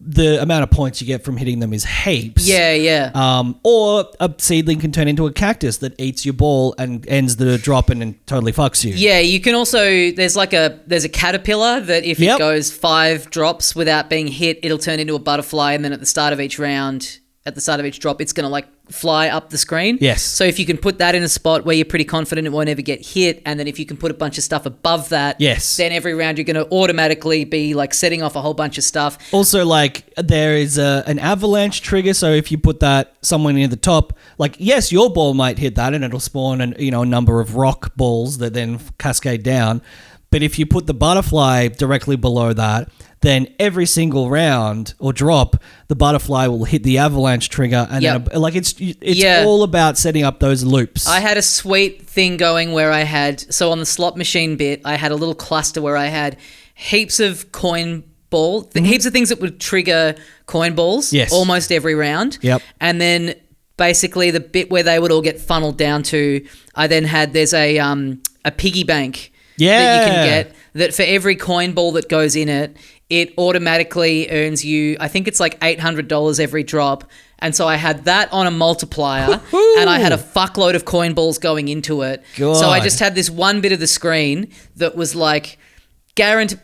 the amount of points you get from hitting them is heaps. Or a seedling can turn into a cactus that eats your ball and ends the drop and totally fucks you. Yeah, you can also, there's a caterpillar that if it goes 5 drops without being hit, it'll turn into a butterfly, and then at the start of each round, at the start of each drop, it's going to like fly up the screen. Yes. So if you can put that in a spot where you're pretty confident it won't ever get hit, and then if you can put a bunch of stuff above that, then every round you're going to automatically be like setting off a whole bunch of stuff. Also, like there is an avalanche trigger. So if you put that somewhere near the top, like yes, your ball might hit that and it'll spawn a number of rock balls that then cascade down. But if you put the butterfly directly below that, then every single round or drop, the butterfly will hit the avalanche trigger, and then it's all about setting up those loops. I had a sweet thing going where I had, so on the slot machine bit, I had a little cluster where I had heaps of coin ball, heaps of things that would trigger coin balls almost every round. Yep. And then basically the bit where they would all get funneled down to, I then had, there's a piggy bank that you can get, that for every coin ball that goes in it, it automatically earns you, I think it's like $800 every drop. And so I had that on a multiplier and I had a fuckload of coin balls going into it. God. So I just had this one bit of the screen that was like,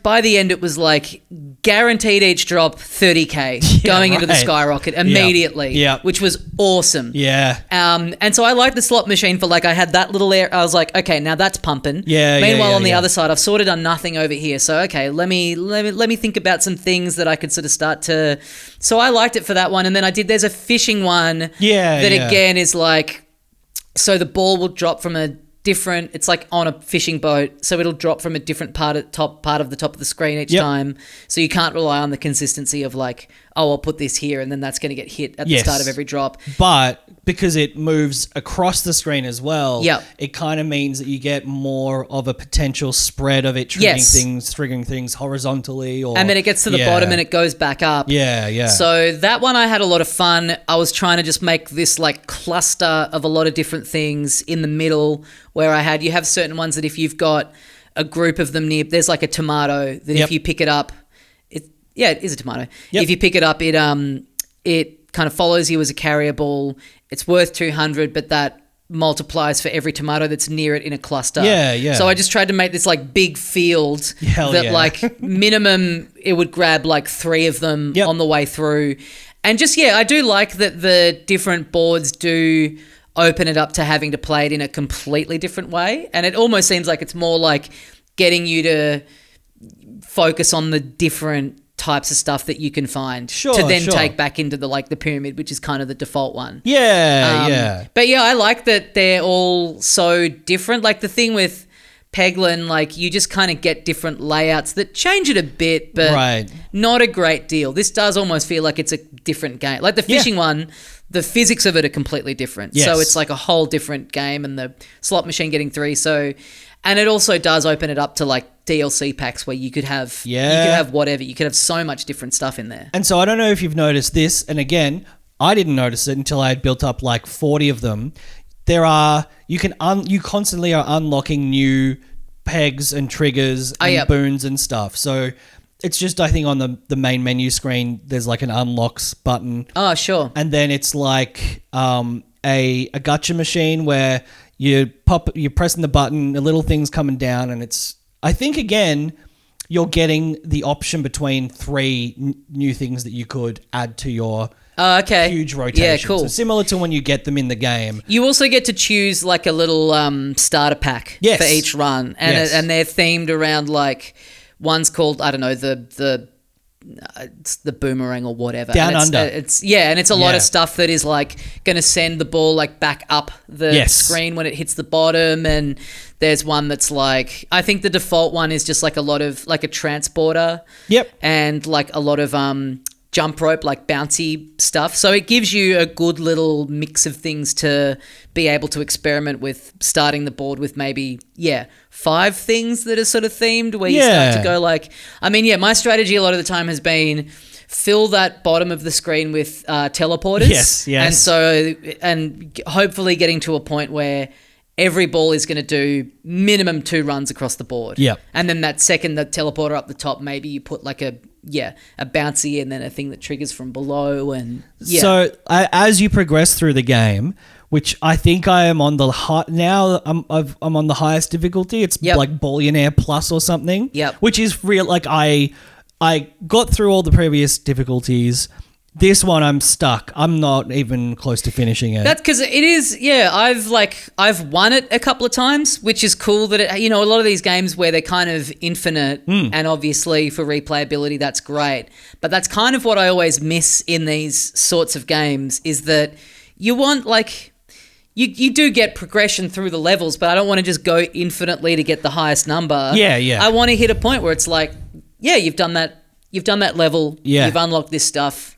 by the end it was like guaranteed each drop $30K going into the skyrocket immediately, which was awesome. Yeah. And so I liked the slot machine for like, I had that little area. I was like, okay, now that's pumping. Meanwhile, on the other side, I've sort of done nothing over here. So okay, let me think about some things that I could sort of start to. So I liked it for that one, and then there's a fishing one. Again is like, so the ball will drop from it's like on a fishing boat, so it'll drop from a different part of the top of the screen each time. So you can't rely on the consistency of like, oh, I'll put this here, and then that's going to get hit at the start of every drop. But because it moves across the screen as well, Yep. it kind of means that you get more of a potential spread of it triggering things horizontally. And then it gets to the bottom and it goes back up. Yeah, yeah. So that one I had a lot of fun. I was trying to just make this like cluster of a lot of different things in the middle where you have certain ones that if you've got a group of them near, there's like a tomato that if you pick it up, it is a tomato. Yep. If you pick it up, it kind of follows you as a carrier ball. It's worth 200, but that multiplies for every tomato that's near it in a cluster. Yeah, yeah. So I just tried to make this like big field like minimum it would grab like 3 of them on the way through. And just, I do like that the different boards do open it up to having to play it in a completely different way. And it almost seems like it's more like getting you to focus on the different types of stuff that you can find to then take back into the pyramid, which is kind of the default one. Yeah. But I like that they're all so different. Like the thing with Peglin, like you just kind of get different layouts that change it a bit, but not a great deal. This does almost feel like it's a different game. Like the fishing one, the physics of it are completely different. Yes. So it's like a whole different game, and the slot machine getting 3. So, and it also does open it up to like DLC packs where you could have whatever. You could have so much different stuff in there. And so I don't know if you've noticed this, and again, I didn't notice it until I had built up like 40 of them. You constantly are unlocking new pegs and triggers and boons and stuff. So it's just, I think on the main menu screen, there's like an unlocks button. Oh, sure. And then it's like a gacha machine where you're pressing the button, the little thing's coming down, and it's, I think again, you're getting the option between 3 new things that you could add to your huge rotation. Yeah, cool. So similar to when you get them in the game. You also get to choose like a little starter pack for each run, and they're themed around like one's called, I don't know, it's the boomerang or whatever. Down and under. And it's a lot of stuff that is like going to send the ball like back up the screen when it hits the bottom. And there's one that's like, I think the default one is just like a lot of like a transporter. Yep. And like a lot of jump rope, like bouncy stuff. So it gives you a good little mix of things to be able to experiment with, starting the board with maybe, 5 things that are sort of themed where you start to go like, I mean, my strategy a lot of the time has been fill that bottom of the screen with teleporters. Yes. And so, and hopefully getting to a point where every ball is going to do minimum 2 runs across the board. Yeah. And then the teleporter up the top, maybe you put like a bouncy and then a thing that triggers from below. And so as you progress through the game, which I think I am on the now, I'm on the highest difficulty. It's like Ballionaire Plus or something. Yep. Which is real. Like I got through all the previous difficulties. This one I'm stuck. I'm not even close to finishing it. That's because it is, I've won it a couple of times, which is cool that a lot of these games where they're kind of infinite and obviously for replayability, that's great. But that's kind of what I always miss in these sorts of games is that you want like, you do get progression through the levels, but I don't want to just go infinitely to get the highest number. Yeah. I want to hit a point where it's like, you've done that level, you've unlocked this stuff.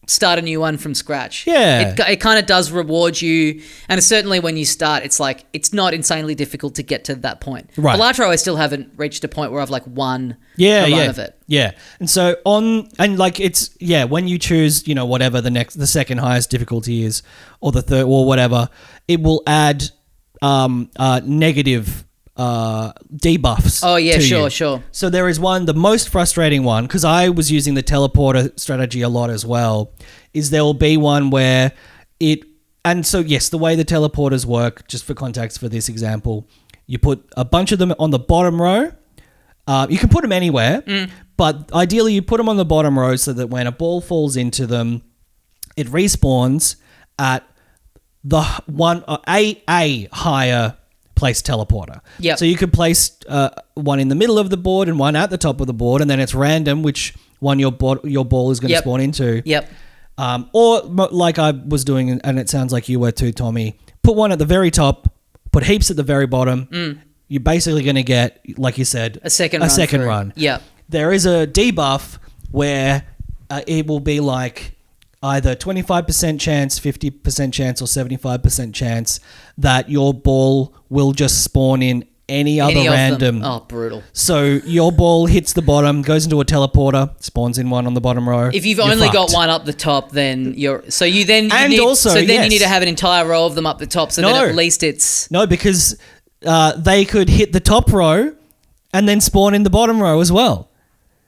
Start a new one from scratch. Yeah. It kind of does reward you. And certainly when you start, it's like, it's not insanely difficult to get to that point. Right. Balatro, I still haven't reached a point where I've like won a run of it. Yeah. And so when you choose, whatever the second highest difficulty is, or the third or whatever, it will add negative debuffs. Oh yeah, sure. So there is the most frustrating one, because I was using the teleporter strategy a lot as well, is there will be one where the way the teleporters work, just for context for this example, you put a bunch of them on the bottom row. You can put them anywhere, but ideally you put them on the bottom row so that when a ball falls into them, it respawns at the a higher place teleporter. Yep. So you could place one in the middle of the board and one at the top of the board, and then it's random which one your ball is going to spawn into. Yep. Or like I was doing, and it sounds like you were too, Tommy, put one at the very top, put heaps at the very bottom. You're basically going to get, like you said, a second run. Yeah. There is a debuff where it will be like either 25% chance, 50% chance, or 75% chance that your ball will just spawn in any other random. Oh, brutal. So your ball hits the bottom, goes into a teleporter, spawns in one on the bottom row. If you've only got one up the top, then you need to have an entire row of them up the top, so then at least it's... No, because they could hit the top row and then spawn in the bottom row as well.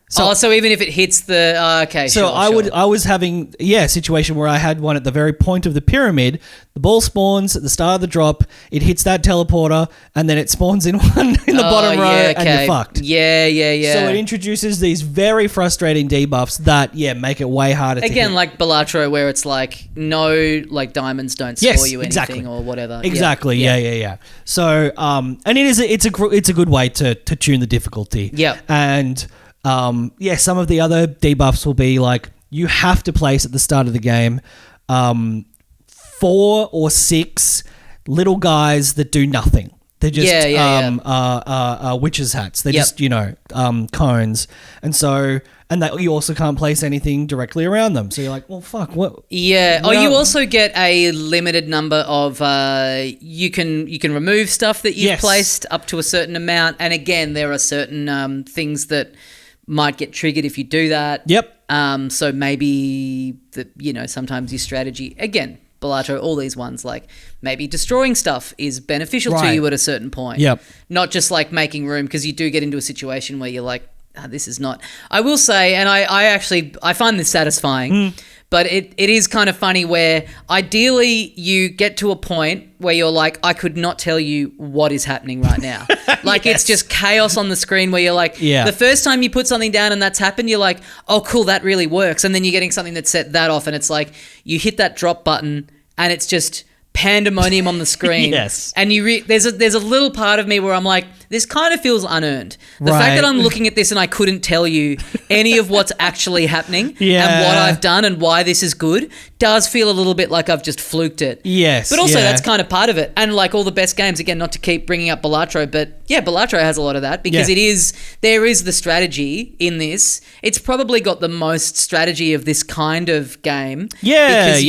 So even if it hits the... okay, so sure. I was having a situation where I had one at the very point of the pyramid. The ball spawns at the start of the drop. It hits that teleporter, and then it spawns in one in the bottom row, and you're fucked. Yeah. So it introduces these very frustrating debuffs that make it way harder. Again, to hit. like Balatro, where it's like no, like diamonds don't score you anything or whatever. Exactly. Yeah. So and it's a good way to tune the difficulty. Yeah. And some of the other debuffs will be like you have to place at the start of the game 4 or 6 little guys that do nothing. They're just witches' hats. They're just cones, and that you also can't place anything directly around them. So you're like, well, fuck, what? Yeah. You also get a limited number of you can remove stuff that you've placed up to a certain amount, and again, there are certain things that might get triggered if you do that. Yep. So maybe sometimes your strategy, again, Balatro, all these ones, like maybe destroying stuff is beneficial to you at a certain point. Yep. Not just like making room, because you do get into a situation where you're like, this is not... I will say, and I find this satisfying, but it is kind of funny where ideally you get to a point where you're like, I could not tell you what is happening right now. Like it's just chaos on the screen where you're like, the first time you put something down and that's happened, you're like, oh, cool, that really works. And then you're getting something that set that off, and it's like you hit that drop button and it's just pandemonium on the screen. Yes. And there's a little part of me where I'm like, this kind of feels unearned. The fact that I'm looking at this and I couldn't tell you any of what's actually happening and what I've done and why this is good does feel a little bit like I've just fluked it. Yes. But also that's kind of part of it. And like all the best games, again, not to keep bringing up Balatro, but Balatro has a lot of that because there is the strategy in this. It's probably got the most strategy of this kind of game. Yeah, because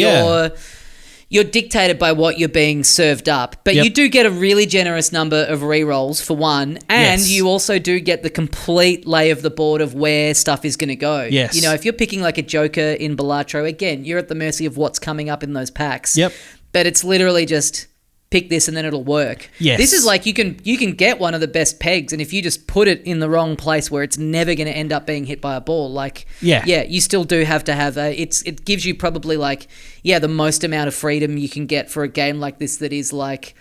you're dictated by what you're being served up. But you do get a really generous number of rerolls for one, and you also do get the complete lay of the board of where stuff is going to go. Yes. If you're picking like a Joker in Balatro, again, you're at the mercy of what's coming up in those packs. Yep. But it's literally just pick this and then it'll work. Yes. This is like you can get one of the best pegs, and if you just put it in the wrong place where it's never going to end up being hit by a ball, like you still do have to have it gives you probably like the most amount of freedom you can get for a game like this that is like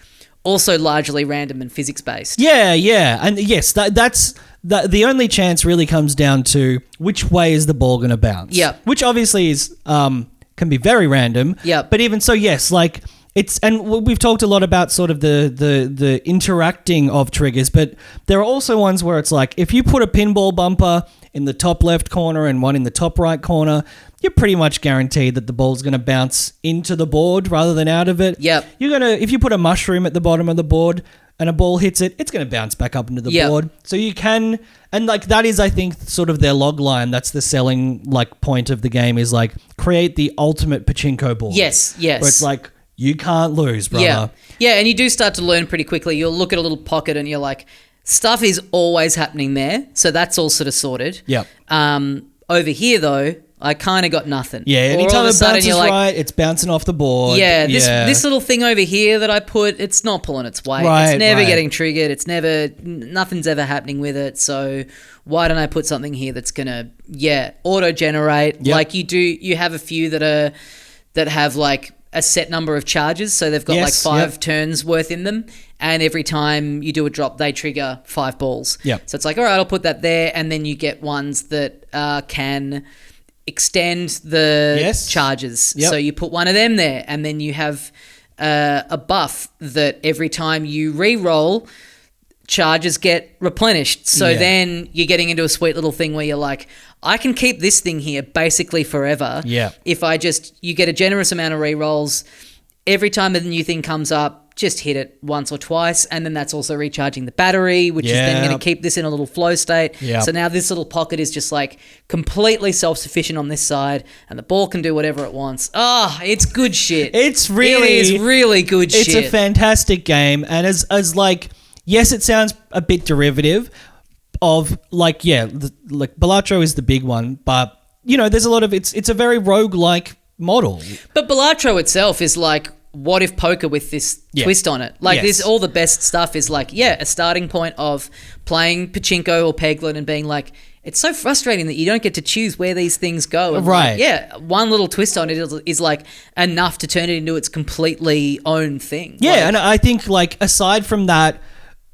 also largely random and physics based. Yeah. And yes, that's the only chance really comes down to which way is the ball going to bounce. Yeah. Which obviously is can be very random. Yeah. But even so, yes, like and we've talked a lot about sort of the interacting of triggers, but there are also ones where it's like if you put a pinball bumper in the top left corner and one in the top right corner, you're pretty much guaranteed that the ball's going to bounce into the board rather than out of it. Yep. If you put a mushroom at the bottom of the board and a ball hits it, it's going to bounce back up into the board. So you can, and like that is, I think, sort of their log line. That's the selling like point of the game is like create the ultimate Pachinko board. Yes. Where it's like, you can't lose, brother. Yeah, and you do start to learn pretty quickly. You'll look at a little pocket and you're like, stuff is always happening there. So that's all sort of sorted. Yep. Over here, though, I kind of got nothing. Yeah, anytime it bounces right, it's bouncing off the board. Yeah, this little thing over here that I put, it's not pulling its weight. It's never getting triggered. Nothing's ever happening with it. So why don't I put something here that's going to, auto-generate? Yep. Like you have a few that have like a set number of charges, so they've got like 5 turns worth in them, and every time you do a drop they trigger 5 balls. So it's like, all right, I'll put that there, and then you get ones that can extend the charges. So you put one of them there, and then you have a buff that every time you re-roll, charges get replenished. So then you're getting into a sweet little thing where you're like, I can keep this thing here basically forever. Yeah. If you get a generous amount of re-rolls, every time a new thing comes up, just hit it once or twice, and then that's also recharging the battery, which is then going to keep this in a little flow state. Yep. So now this little pocket is just like completely self-sufficient on this side, and the ball can do whatever it wants. It's good shit. It is really good shit. It's a fantastic game, and as like, yes, it sounds a bit derivative of like, like Balatro is the big one, but you know, there's a lot of it's a very roguelike model. But Balatro itself is like, what if poker with this twist on it? Like, this, all the best stuff is like, a starting point of playing Pachinko or Peglet and being like, it's so frustrating that you don't get to choose where these things go. And right. Like, one little twist on it is like enough to turn it into its completely own thing. Yeah, and I think like aside from that,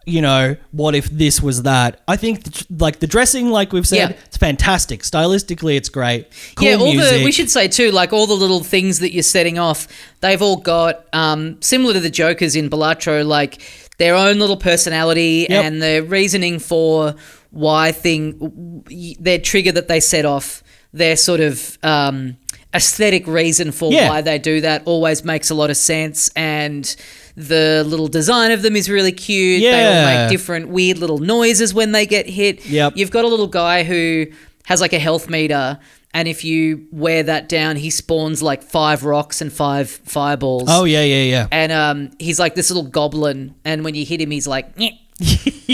you know, what if this was that? I think like the dressing, like we've said, it's fantastic. Stylistically, it's great. Cool music. We should say too, like all the little things that you're setting off, they've all got similar to the Jokers in Balatro, like their own little personality and the reasoning for why their trigger that they set off, their sort of aesthetic reason for why they do that always makes a lot of sense, and the little design of them is really cute. They all make different weird little noises when they get hit. Yep. You've got a little guy who has like a health meter, and if you wear that down, he spawns like 5 rocks and 5 fireballs. Oh, yeah. And he's like this little goblin, and when you hit him, he's like... Nyeh.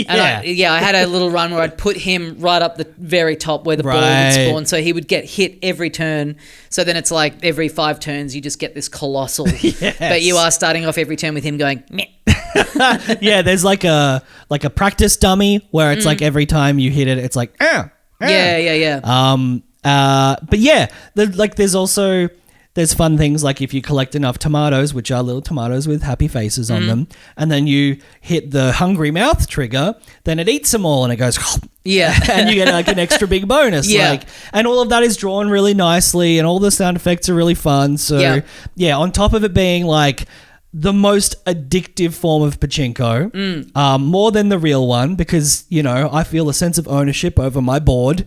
I had a little run where I'd put him right up the very top where the ball would spawn, so he would get hit every turn. So then it's like every 5 turns you just get this colossal, but you are starting off every turn with him going meh. There's like a practice dummy where it's like every time you hit it, it's like yeah. But there's fun things like if you collect enough tomatoes, which are little tomatoes with happy faces on them, and then you hit the hungry mouth trigger, then it eats them all and it goes, and you get like an extra big bonus. And all of that is drawn really nicely and all the sound effects are really fun. So on top of it being like the most addictive form of Pachinko, more than the real one, because, you know, I feel a sense of ownership over my board.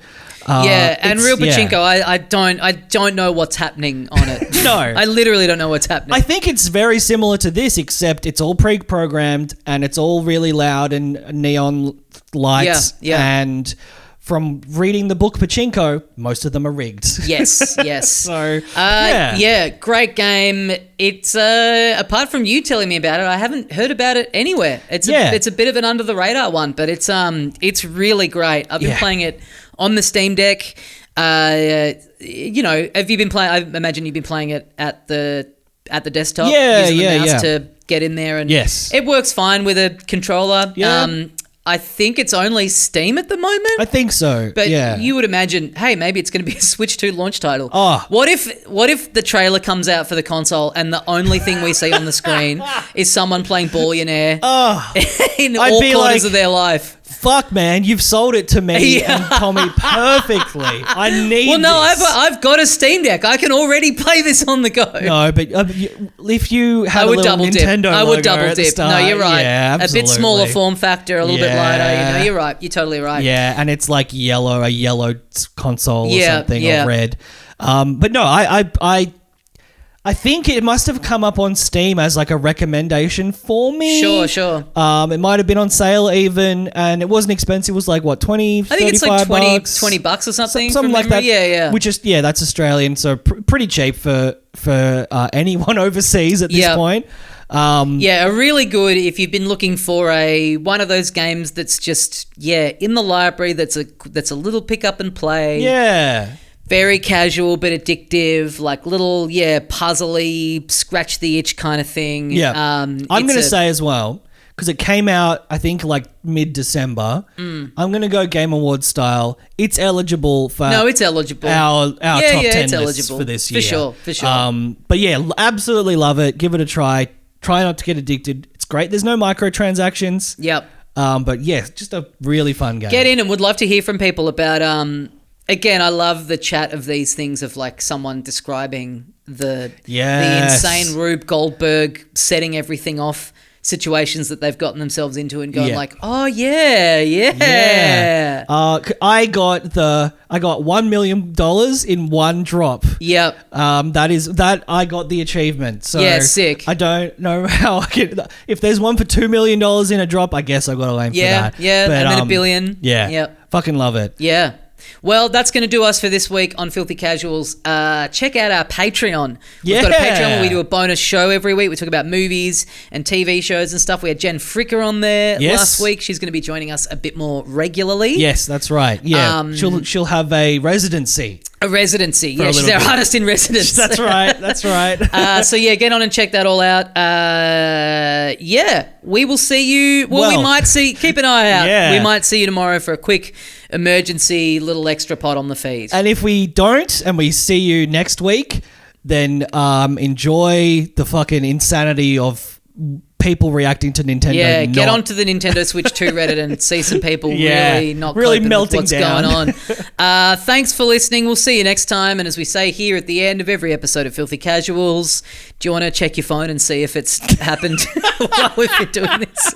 And real Pachinko, I don't know what's happening on it. No. I literally don't know what's happening. I think it's very similar to this, except it's all pre-programmed and it's all really loud and neon lights. And from reading the book Pachinko, most of them are rigged. Yes. So, great game. It's apart from you telling me about it, I haven't heard about it anywhere. It's a bit of an under the radar one, but it's really great. I've been playing it on the Steam Deck. You know, have you been playing? I imagine you've been playing it at the desktop. Using the mouse to get in there, and it works fine with a controller. I think it's only Steam at the moment. I think so. But you would imagine, hey, maybe it's going to be a Switch 2 launch title. Oh. What if the trailer comes out for the console and the only thing we see on the screen is someone playing Ballionaire in all corners of their life? Fuck, man, you've sold it to me and Tommy perfectly. I need Well, no, this. I've got a Steam Deck. I can already play this on the go. No, but if you had a little Nintendo I would double logo at the dip. start, No, you're right. Yeah, absolutely. A bit smaller form factor, a little bit lighter. You know, you're right. You're totally right. Yeah, and it's like a yellow console or something, or red. But no, I think it must have come up on Steam as like a recommendation for me. Sure. It might have been on sale even, and it wasn't expensive. It was like, what, 20, I think it's like $20 or something. Something like that. Yeah. Which is, that's Australian, so pretty cheap for anyone overseas at this point. A really good, if you've been looking for one of those games that's just, in the library, that's a little pick up and play. Yeah. Very casual but addictive, like little, puzzly, scratch the itch kind of thing. Yeah. I'm going to say as well, because it came out, I think, like mid-December. I'm going to go Game Awards style. It's eligible for it's eligible. Our top 10 lists eligible. for this year. For sure. But absolutely love it. Give it a try. Try not to get addicted. It's great. There's no microtransactions. Yep. But just a really fun game. Get in, and would love to hear from people about... Again, I love the chat of these things of like someone describing the insane Rube Goldberg setting everything off situations that they've gotten themselves into and going Yeah. like, oh yeah. I got $1 million in one drop. Yep. That I got the achievement. So Yeah, sick. I don't know how I can. If there's one for $2 million in a drop, I guess I got to aim for that. Yeah, But, and then $1 billion. Yeah. Yep. Fucking love it. Yeah. Well, that's going to do us for this week on Filthy Casuals. Check out our Patreon. We've got a Patreon where we do a bonus show every week. We talk about movies and TV shows and stuff. We had Jen Fricker on there last week. She's going to be joining us a bit more regularly. Yes, that's right. Yeah, she'll have a residency. A residency. Yeah, she's our artist in residence. That's right. That's right. So yeah, get on and check that all out. Yeah, we will see you. Well, we might see. Keep an eye out. Yeah. We might see you tomorrow for a quick emergency little extra pod on the feed. And if we don't, and we see you next week, then enjoy the fucking insanity of people reacting to Nintendo. Yeah, get onto the Nintendo Switch 2 Reddit and see some people really not coping melting with what's down. going on. Thanks for listening. We'll see you next time. And as we say here at the end of every episode of Filthy Casuals, do you want to check your phone and see if it's happened while we've been doing this?